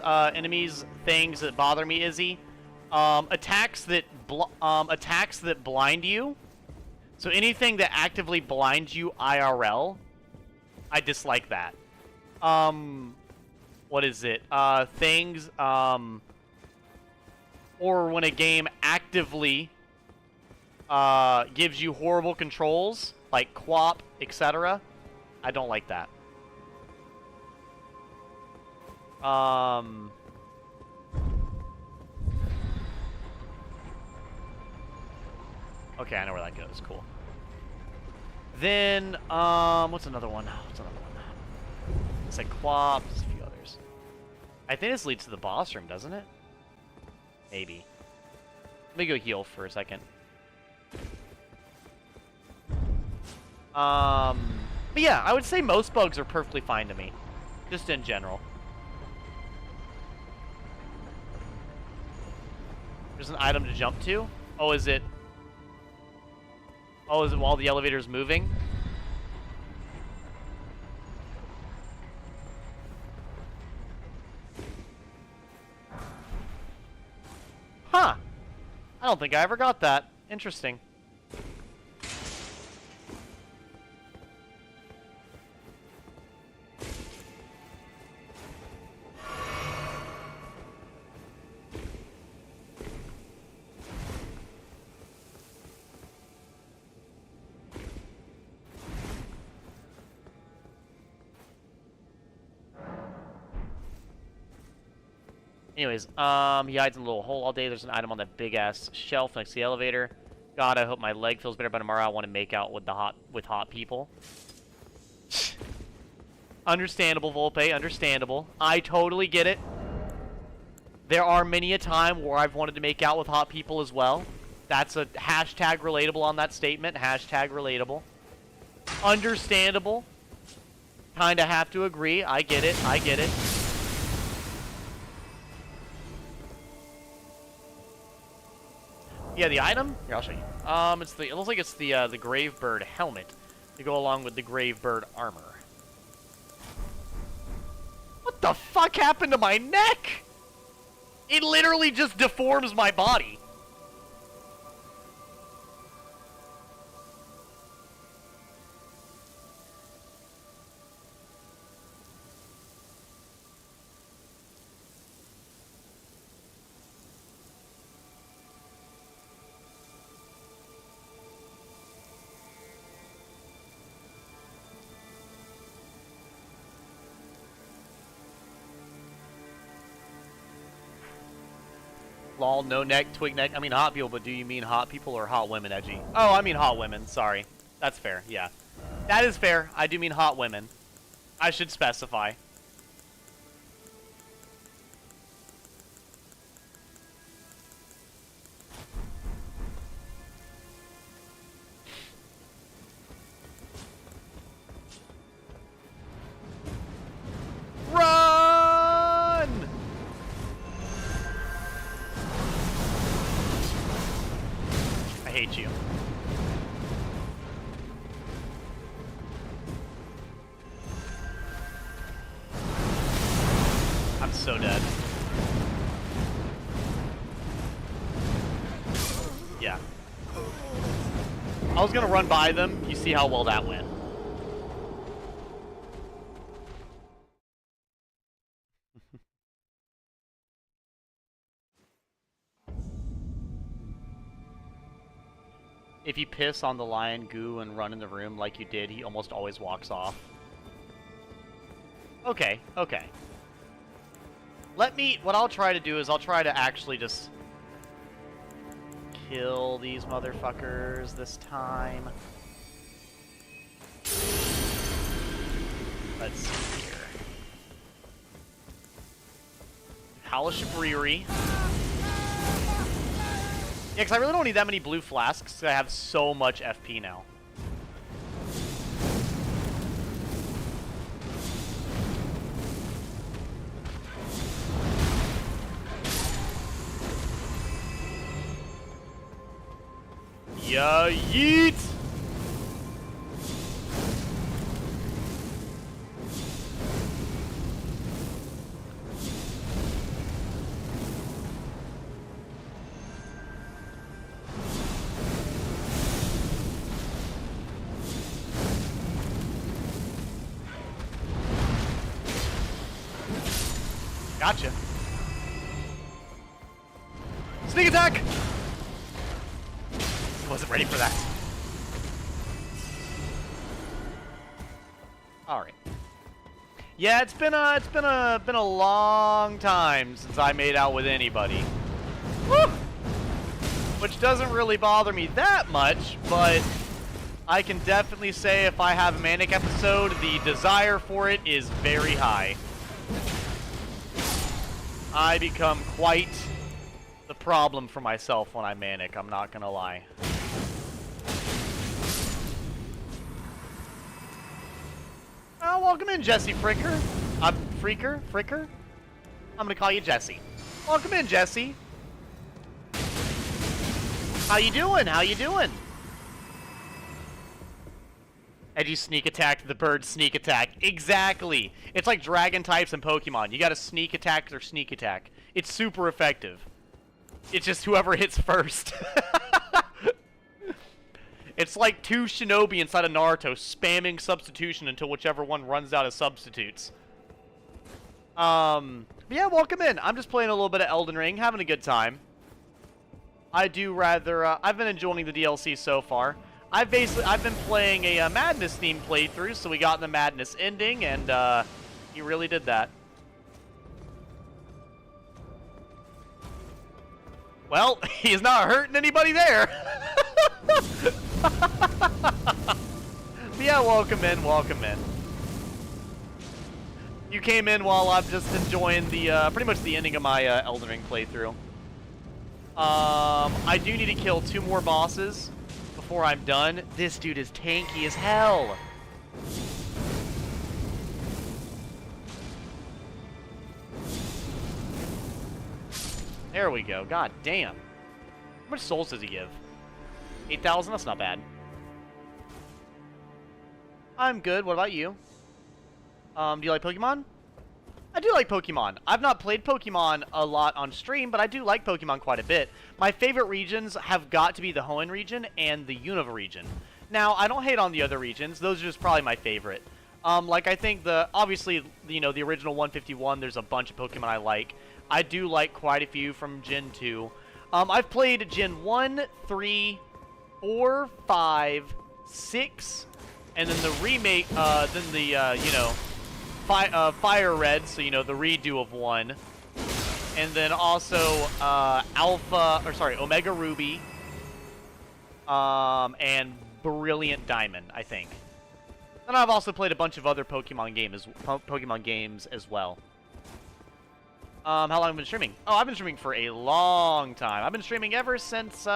things that bother me, Izzy. Attacks that blind you. So anything that actively blinds you IRL, I dislike that. What is it? Things, or when a game actively gives you horrible controls, like QWOP, etc. I don't like that. Okay, I know where that goes. Cool. Then, what's another one? What's another one? It's like QWOP, there's a few others. I think this leads to the boss room, doesn't it? Maybe. Let me go heal for a second. But yeah, I would say most bugs are perfectly fine to me. Just in general. There's an item to jump to? Oh, is it... Oh, is it while the elevator's moving? Huh. I don't think I ever got that. Interesting. Anyways, he hides in a little hole all day. There's an item on that big-ass shelf next to the elevator. God, I hope my leg feels better by tomorrow. I want to make out with hot people. Understandable, Volpe. Understandable. I totally get it. There are many a time where I've wanted to make out with hot people as well. That's a hashtag relatable on that statement. Hashtag relatable. Understandable. Kinda have to agree. I get it. I get it. Yeah, the item? Here, I'll show you. It looks like it's the Gravebird helmet to go along with the Gravebird armor. What the fuck happened to my neck? It literally just deforms my body. Lol, no neck, twig neck. I mean hot people, but do you mean hot people or hot women, Edgy? Oh, I mean hot women. Sorry. That's fair, yeah. That is fair. I do mean hot women. I should specify. Run! I hate you. I'm so dead. Yeah. I was gonna run by them. You see how well that went. If you piss on the lion goo and run in the room like you did, he almost always walks off. Okay, okay. What I'll try to do is I'll try to actually just kill these motherfuckers this time. Let's see here. Hellish Brewery. Yeah, because I really don't need that many blue flasks, because I have so much FP now. Yeah, yeet! Gotcha. Sneak attack! Wasn't ready for that. All right. Yeah, it's been a long time since I made out with anybody. Woo! Which doesn't really bother me that much, but I can definitely say if I have a manic episode, the desire for it is very high. I become quite the problem for myself when I'm manic, I'm not gonna lie. Oh, welcome in, Jesse Fricker. Fricker? I'm gonna call you Jesse. Welcome in, Jesse. How you doing? How you doing? Edgy sneak attack, the bird sneak attack. Exactly. It's like dragon types in Pokemon. You gotta sneak attack or sneak attack. It's super effective. It's just whoever hits first. It's like two shinobi inside of Naruto spamming substitution until whichever one runs out of substitutes. Yeah, welcome in. I'm just playing a little bit of Elden Ring, having a good time. I've been enjoying the DLC so far. I've been playing a Madness themed playthrough, so we got the Madness ending, and he really did that. Well, he's not hurting anybody there. Yeah, welcome in, welcome in. You came in while I'm just enjoying the pretty much the ending of my Elden Ring playthrough. I do need to kill 2 more bosses before I'm done. This dude is tanky as hell. There we go. God damn. How much souls does he give? 8,000? That's not bad. I'm good. What about you? Do you like Pokemon? I do like Pokemon. I've not played Pokemon a lot on stream, but I do like Pokemon quite a bit. My favorite regions have got to be the Hoenn region and the Unova region. Now, I don't hate on the other regions. Those are just probably my favorite. Like, I think obviously, you know, the original 151, there's a bunch of Pokemon I like. I do like quite a few from Gen 2. I've played Gen 1, 3, 4, 5, 6, and then the remake, you know, Fire Red, so, you know, the redo of 1. And then also, Omega Ruby, and Brilliant Diamond, I think. And I've also played a bunch of other Pokemon games as well. How long have I been streaming? Oh, I've been streaming for a long time. I've been streaming ever since,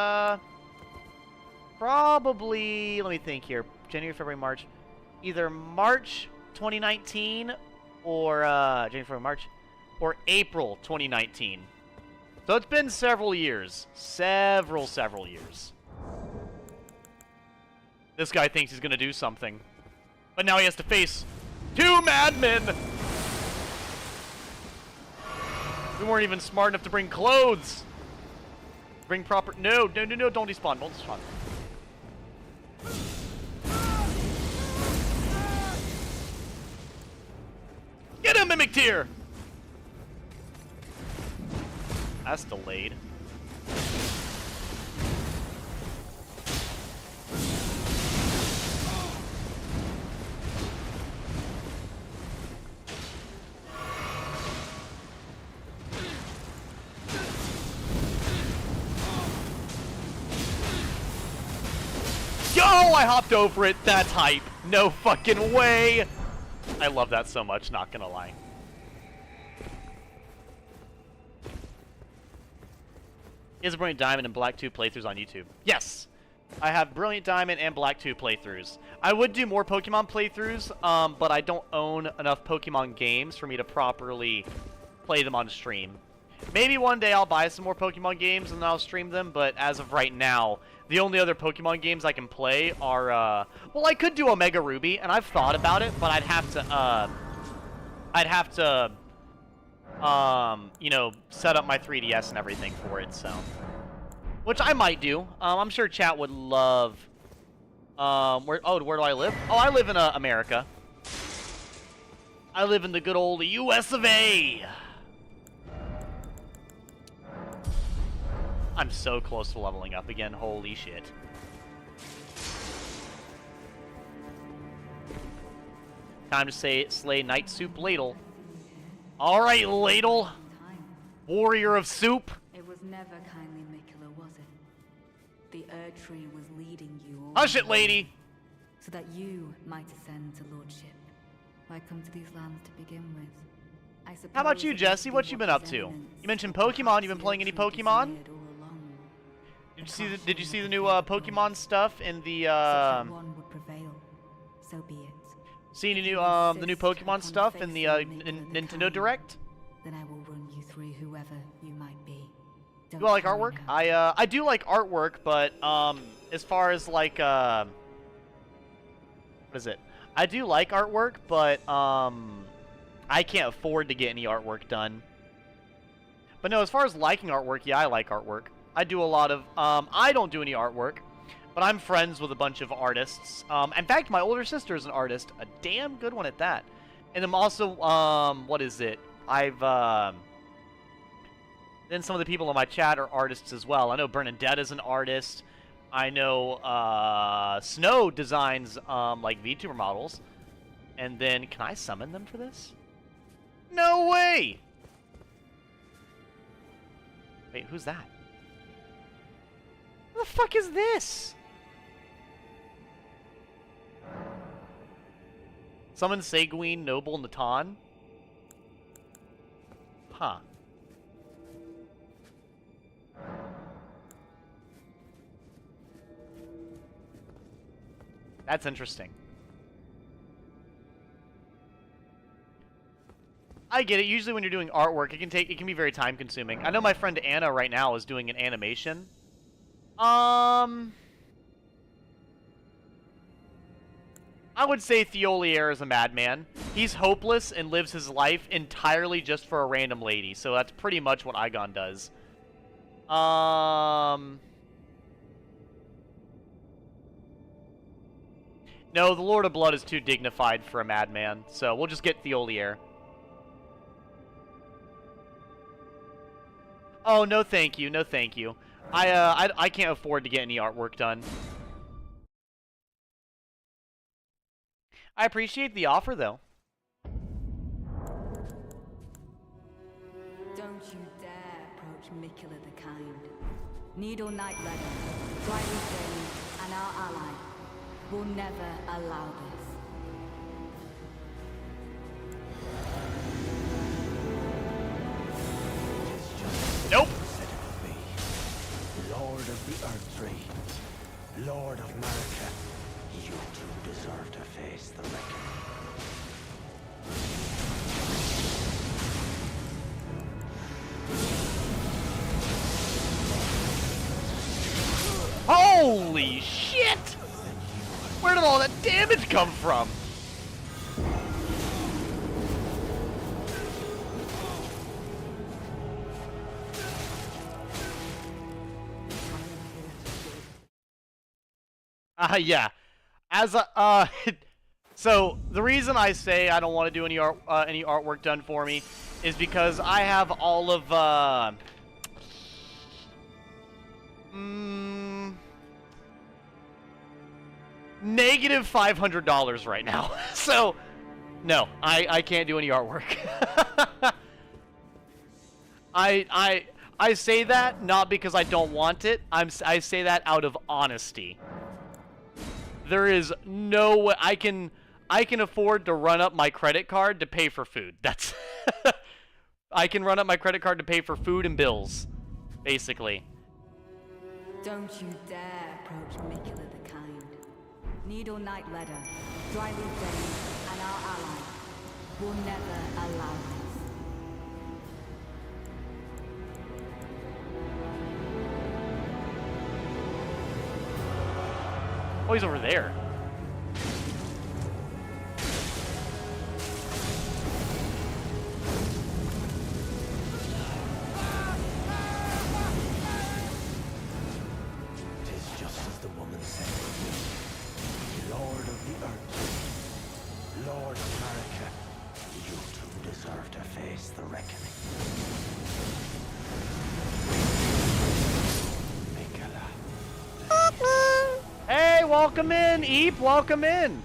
probably, let me think here, January, February, March. Either March 2019 or, January, February, March, or April 2019. So it's been several years. Several years. This guy thinks he's gonna do something. But now he has to face 2 madmen! We weren't even smart enough to bring clothes! Bring proper... No, don't despawn, don't despawn. Get him, Mimic Tier! That's delayed. Yo, I hopped over it. That's hype. No fucking way. I love that so much, not gonna lie. He has a Brilliant Diamond and Black 2 playthroughs on YouTube. Yes! I have Brilliant Diamond and Black 2 playthroughs. I would do more Pokemon playthroughs, but I don't own enough Pokemon games for me to properly play them on stream. Maybe one day I'll buy some more Pokemon games and I'll stream them, but as of right now, the only other Pokemon games I can play are, well, I could do Omega Ruby, and I've thought about it, but I'd have to, you know, set up my 3DS and everything for it, so. Which I might do. I'm sure chat would love, where do I live? Oh, I live in, America. I live in the good old US of A. I'm so close to leveling up again. Holy shit. Time to slay Night Soup Ladle. Alright, Ladle. Warrior of Soup. It was never kindly Mikula, was it? The Erd-tree was leading you all. Hush it, lady. So that you might ascend to lordship. Why come to these lands to begin with? I suppose. How about you, Jesse? What you been up to? You mentioned Pokemon. You been playing any Pokemon? Did you see the new Pokemon stuff in the One would prevail. So be it. See any new the new Pokemon stuff in the Nintendo Direct? Then I will run you through whoever you might be. Do I like artwork? I do like artwork, but as far as like what is it? I do like artwork, but I can't afford to get any artwork done. But no, as far as liking artwork, yeah, I like artwork. I do a lot of, I don't do any artwork, but I'm friends with a bunch of artists. In fact, my older sister is an artist, a damn good one at that. And I'm also, what is it? Then some of the people in my chat are artists as well. I know Bernadette is an artist. I know, Snow designs, like VTuber models. And then, can I summon them for this? No way! Wait, who's that? What the fuck is this? Summon Seguin, Noble, Natan? Huh. That's interesting. I get it. Usually when you're doing artwork, it can be very time consuming. I know my friend Anna right now is doing an animation. I would say Thiolier is a madman. He's hopeless and lives his life entirely just for a random lady. So that's pretty much what Igon does. No, the Lord of Blood is too dignified for a madman. So we'll just get Thiolier. Oh, no thank you. No thank you. I can't afford to get any artwork done. I appreciate the offer, though. Don't you dare approach Mikula the Kind. Needle Knight Leather, Driving Flame, and our ally will never allow this. Nope. Lord of the Erd-tree, Lord of America, you two deserve to face the reckoning. Holy shit! Then you are Where did all that damage come from? Yeah. As a, so the reason I say I don't want to do any artwork done for me is because I have all of, negative $500 right now. So, no, I can't do any artwork. I say that not because I don't want it. I say that out of honesty. There is no way I can afford to run up my credit card to pay for food. That's I can run up my credit card to pay for food and bills, basically. Don't you dare approach Mikula the Kind. Needle Knight Ledder, Dryleaf Dane, and our ally will never allow this. Oh, he's over there. Tis just as the woman said. Lord of the Earth, Lord of America, you two deserve to face the reckoning. Hey, welcome in, Eep, welcome in.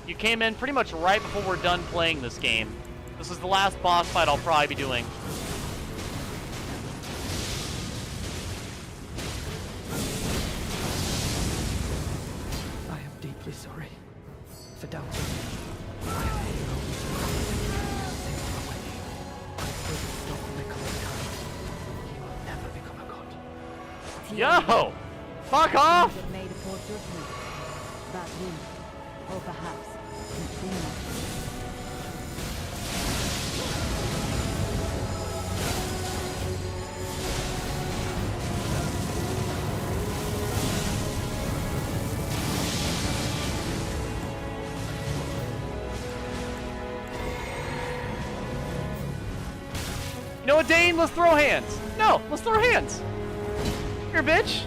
You came in pretty much right before we're done playing this game. This is the last boss fight I'll probably be doing. I am deeply sorry for doubting you. I am here only to save my way. I will stop Mikula's kind. He will never become a god. Yo! Fuck off! That made a poor judgment. About you, or perhaps between You know what, Dane? Let's throw hands. No, let's throw hands. Here, bitch.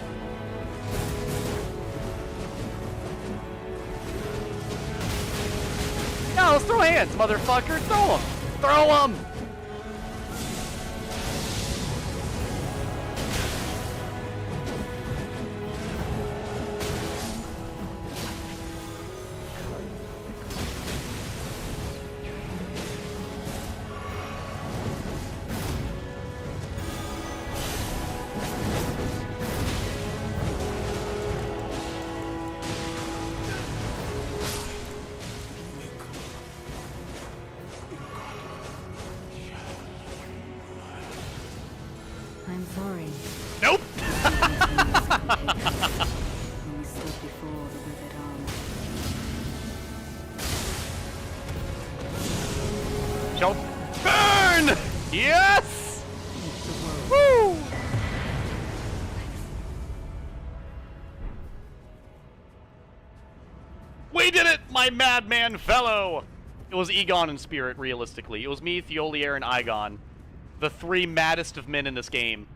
No, let's throw hands, motherfucker. Throw them. Throw them. I'm sorry. Nope. When we stood before the withered arm. Shall burn! Yes! Woo! We did it, my madman fellow! It was Egon in spirit, realistically. It was me, Thiolier, and Igon. The three maddest of men in this game.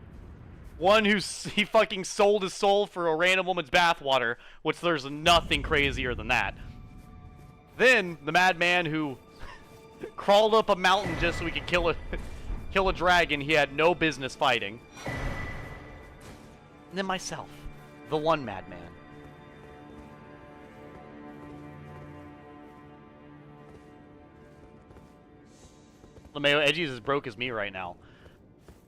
One he fucking sold his soul for a random woman's bathwater, which there's nothing crazier than that. Then, the madman who crawled up a mountain just so he could kill a dragon he had no business fighting. And then myself, the one madman. LeMayo Edgy is as broke as me right now.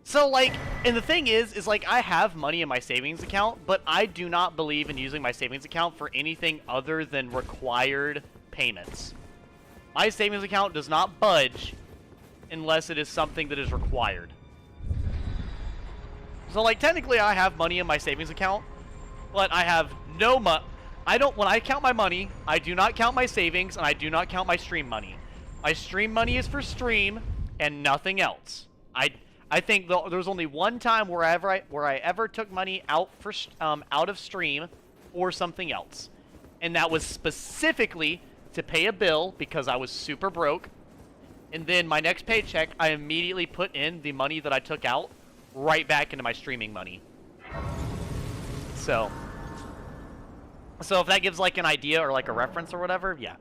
So, like, and the thing is like, I have money in my savings account, but I do not believe in using my savings account for anything other than required payments. My savings account does not budge unless it is something that is required. So, like, technically I have money in my savings account, but I have no money. When I count my money, I do not count my savings, and I do not count my stream money. My stream money is for stream and nothing else. I think there was only one time where I ever took money out for out of stream or something else, And that was specifically to pay a bill because I was super broke. And then my next paycheck, I immediately put in the money that I took out right back into my streaming money. So if that gives like an idea or like a reference or whatever, yeah.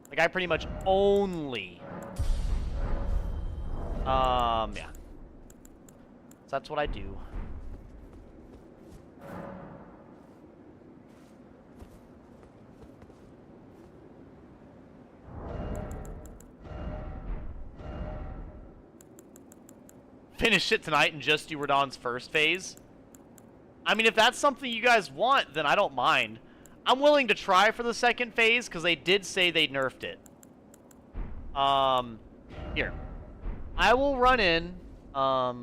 Like I pretty much only, yeah. So that's what I do. Finish it tonight and just do Radahn's first phase. I mean, if that's something you guys want, then I don't mind. I'm willing to try for the second phase, because they did say they nerfed it. Here. I will run in, but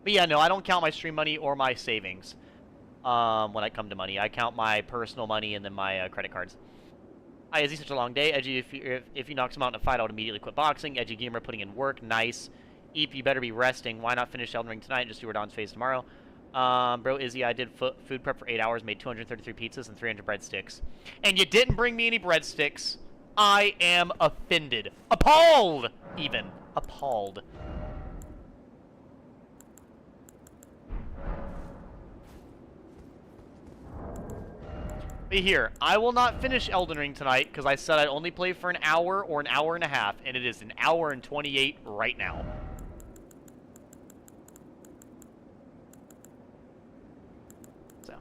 yeah, no, I don't count my stream money or my savings, when I come to money. I count my personal money and then my, credit cards. Hi, Izzy, such a long day. Edgy, if you knock him out in a fight, I would immediately quit boxing. Edgy Gamer putting in work. Nice. Eep, you better be resting. Why not finish Elden Ring tonight and just do Radahn's phase tomorrow? Bro, Izzy, I did food prep for 8 hours, made 233 pizzas and 300 breadsticks. And you didn't bring me any breadsticks. I am offended. Appalled, even. Appalled. But here, I will not finish Elden Ring tonight because I said I'd only play for an hour or an hour and a half, and it is an hour and 28 right now. So.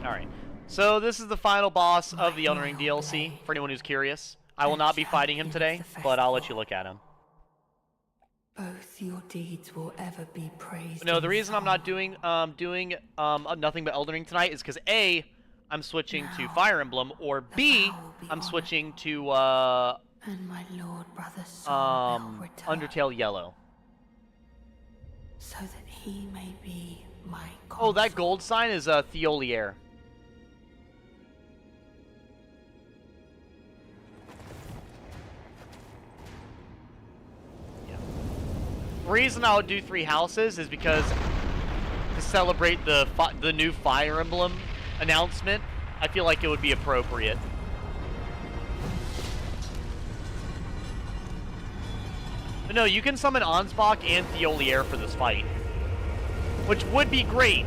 Alright, so this is the final boss of the Elden Ring DLC, for anyone who's curious. I will not be fighting him today, but I'll let you look at him. Both your deeds will ever be praised. No, the reason I'm not doing nothing but Elden Ring tonight is because A, I'm switching to Fire Emblem, or B, I'm switching to and my lord brother Saul will return, Undertale Yellow. so that he may be my Oh, that consort. gold sign is Thiolier. The reason I would do 3 houses is because to celebrate the new Fire Emblem announcement, I feel like it would be appropriate. But no, you can summon Ansbach and Thiolier for this fight, which would be great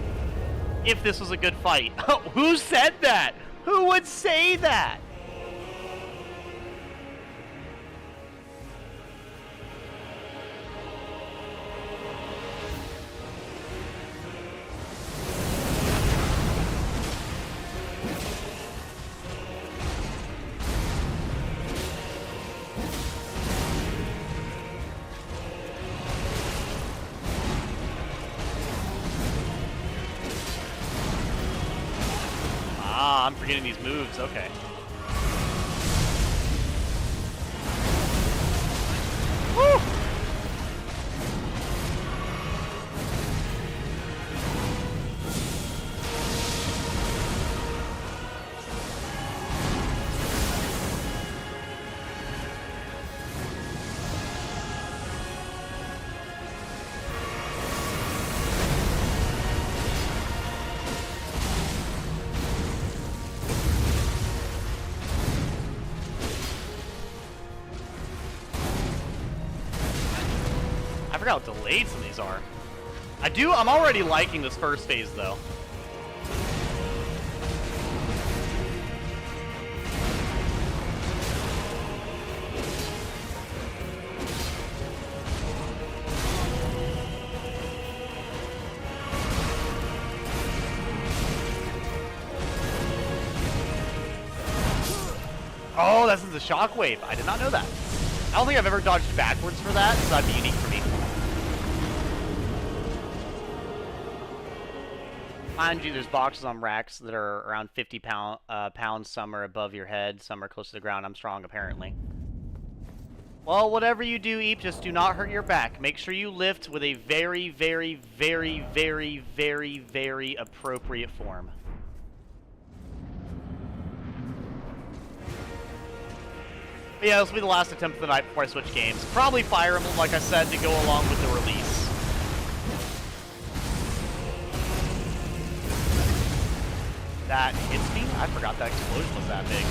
if this was a good fight. Who said that? Who would say that? Ah, I'm forgetting these moves. Okay. Woo! I forgot how delayed some of these are. I'm already liking this first phase, though. Oh, that's the shockwave. I did not know that. I don't think I've ever dodged backwards for that, so that'd be unique for me. Mind you, there's boxes on racks that are around 50 pounds. Some are above your head, some are close to the ground. I'm strong, apparently. Well, whatever you do, Eep, just do not hurt your back. Make sure you lift with a very, very, very, very, very, very appropriate form. But yeah, this will be the last attempt of the night before I switch games. Probably Fire Emblem, like I said, to go along with the release. That hits me? I forgot that explosion was that big.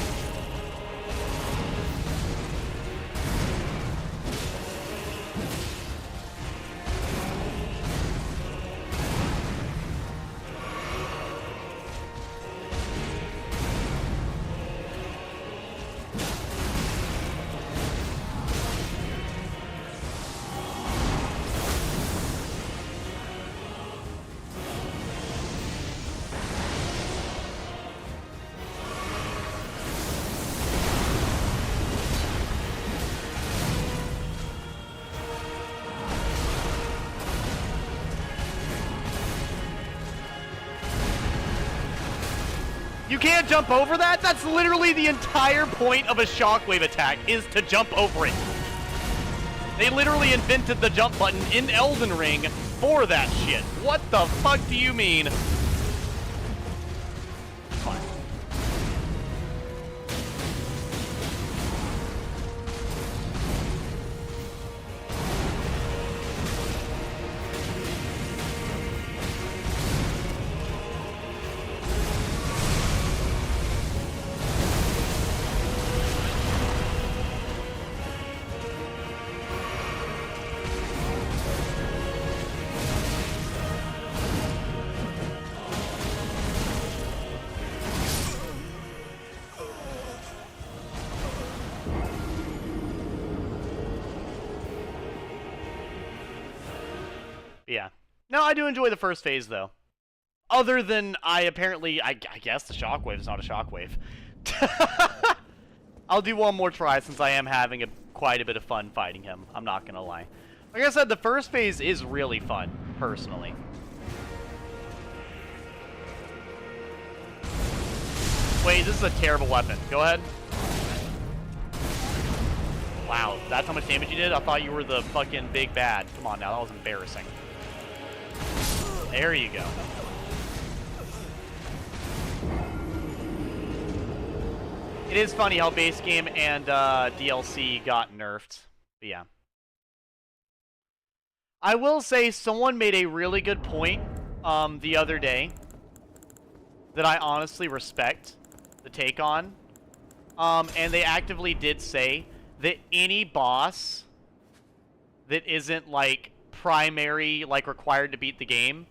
You can't jump over that? That's literally the entire point of a shockwave attack, is to jump over it. They literally invented the jump button in Elden Ring for that shit. What the fuck do you mean? Fine. Yeah. No, I do enjoy the first phase, though. Other than I guess the shockwave is not a shockwave. I'll do one more try since I am having quite a bit of fun fighting him. I'm not gonna lie. Like I said, the first phase is really fun, personally. Wait, this is a terrible weapon. Go ahead. Wow, that's how much damage you did? I thought you were the fucking big bad. Come on now, that was embarrassing. There you go. It is funny how base game and DLC got nerfed. But yeah. I will say someone made a really good point the other day that I honestly respect the take on. And they actively did say that any boss that isn't like primary, like required to beat the game,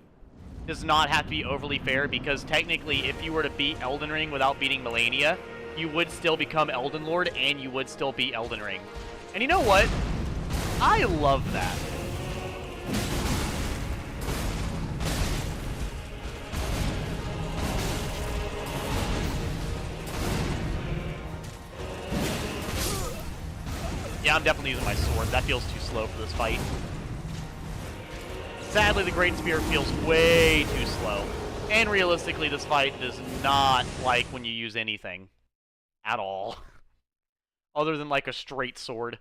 does not have to be overly fair, because technically if you were to beat Elden Ring without beating Melania, you would still become Elden Lord and you would still beat Elden Ring. And you know what? I love that. Yeah, I'm definitely using my sword. That feels too slow for this fight. Sadly, the Great Spear feels way too slow. And realistically, this fight does not like when you use anything. At all. Other than like a straight sword.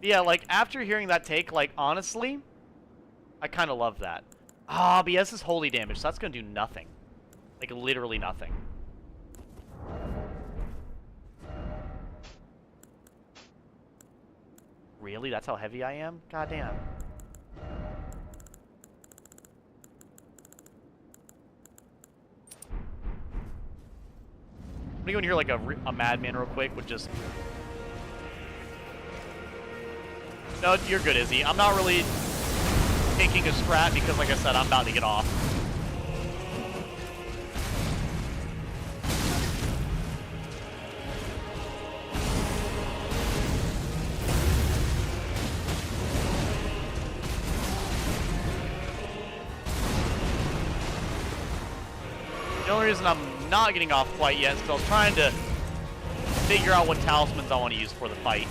Yeah, like, after hearing that take, like, honestly, I kind of love that. Ah, but yeah, this is holy damage, so that's going to do nothing. Like, literally nothing. Really? That's how heavy I am? Goddamn. I'm gonna go in here like a madman real quick with just... No, you're good, Izzy. I'm not really taking a strat because, like I said, I'm about to get off. The only reason I'm not getting off quite yet is because I was trying to figure out what talismans I want to use for the fight.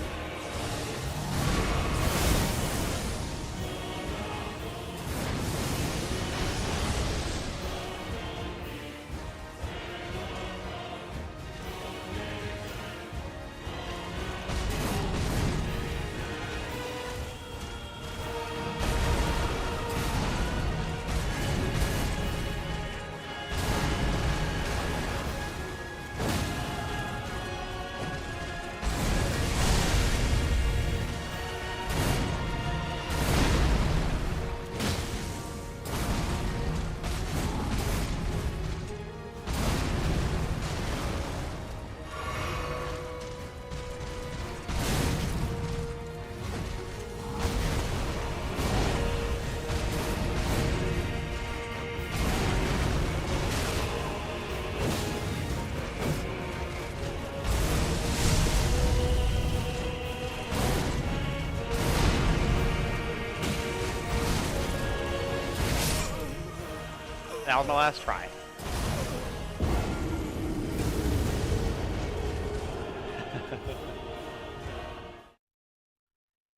That was my last try.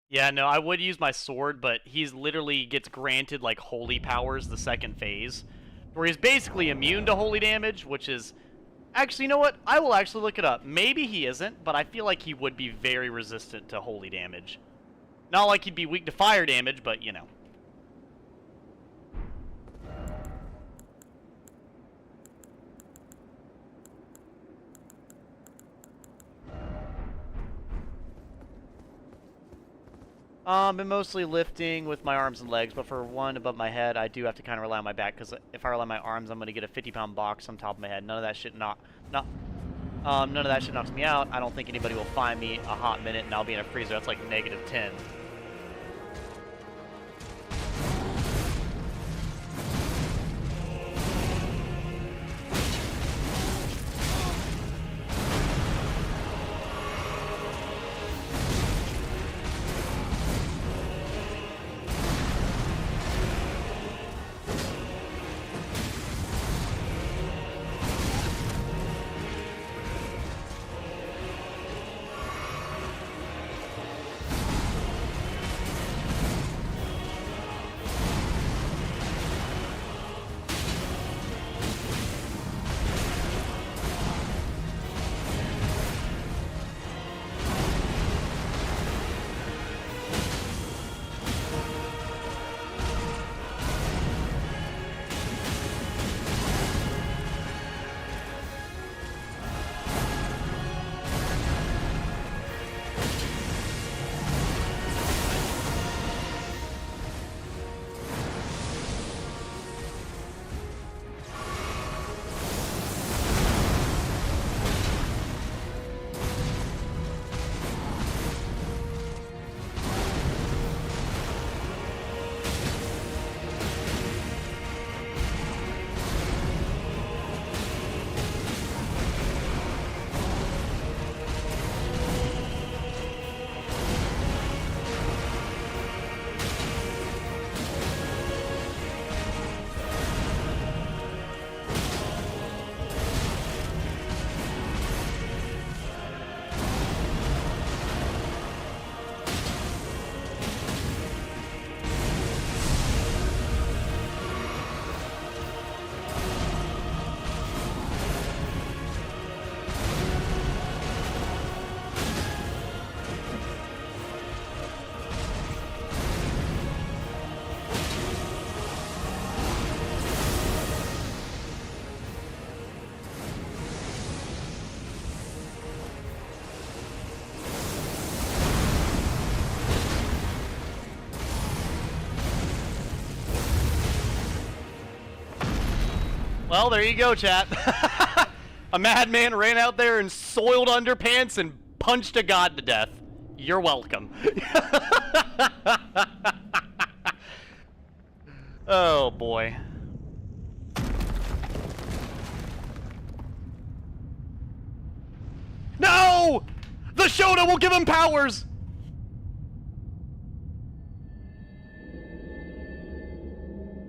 Yeah, no, I would use my sword, but he's literally gets granted, like, holy powers the second phase, where he's basically immune to holy damage, which is... Actually, you know what? I will actually look it up. Maybe he isn't, but I feel like he would be very resistant to holy damage. Not like he'd be weak to fire damage, but, you know. Been mostly lifting with my arms and legs, but for one above my head, I do have to kind of rely on my back, because if I rely on my arms, I'm going to get a 50-pound box on top of my head. None of that shit none of that shit knocks me out. I don't think anybody will find me a hot minute, and I'll be in a freezer. That's like -10. Well, there you go, chat. A madman ran out there in soiled underpants and punched a god to death. You're welcome. Oh, boy. No! The Shota will give him powers!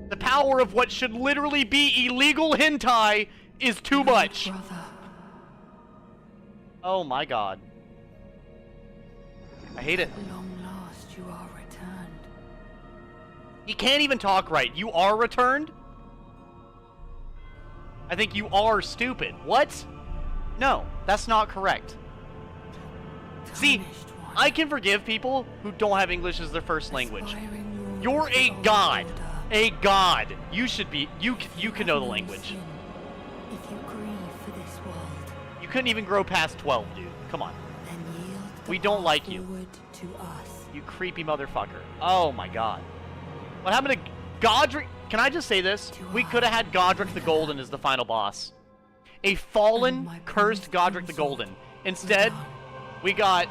The power of what should literally be illegal hentai is too much. Oh my god. I hate it. At long last you are returned. He can't even talk right. You are returned? I think you are stupid. What? No, that's not correct. See, I can forgive people who don't have English as their first language. You're a god. A god. You should be. You can know the language. If you grieve for this world, you couldn't even grow past 12, dude. Come on. then yield the We don't path like you. forward to us. You creepy motherfucker. Oh my god. What happened to Godric? Can I just say this? We could have had Godric the Golden as the final boss. A fallen, cursed Godric the Golden. Instead, we got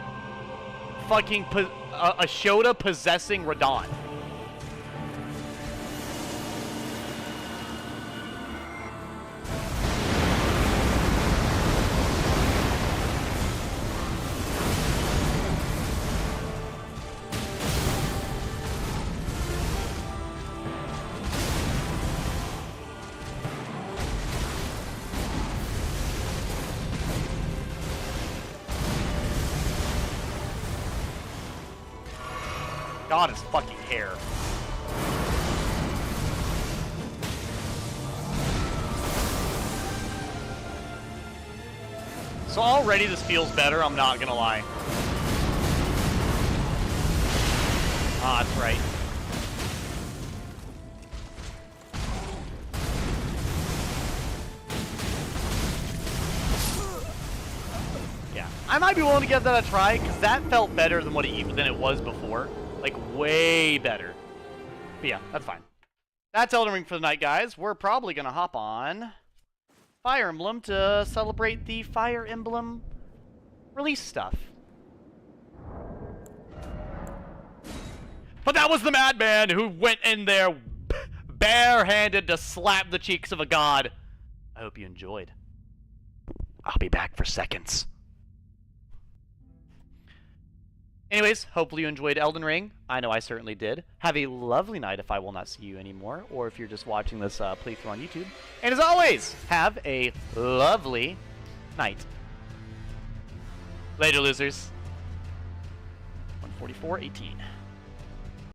fucking a Shota possessing Radon. God, his fucking hair. So already this feels better, I'm not gonna lie. Ah, that's right. Yeah, I might be willing to give that a try, because that felt better than what than it was before. Like, way better. But yeah, that's fine. That's Elden Ring for the night, guys. We're probably gonna hop on Fire Emblem to celebrate the Fire Emblem release stuff. But that was the madman who went in there barehanded to slap the cheeks of a god. I hope you enjoyed. I'll be back for seconds. Anyways, hopefully you enjoyed Elden Ring. I know I certainly did. Have a lovely night if I will not see you anymore, or if you're just watching this playthrough on YouTube. And as always, have a lovely night. Later, losers. 144:18.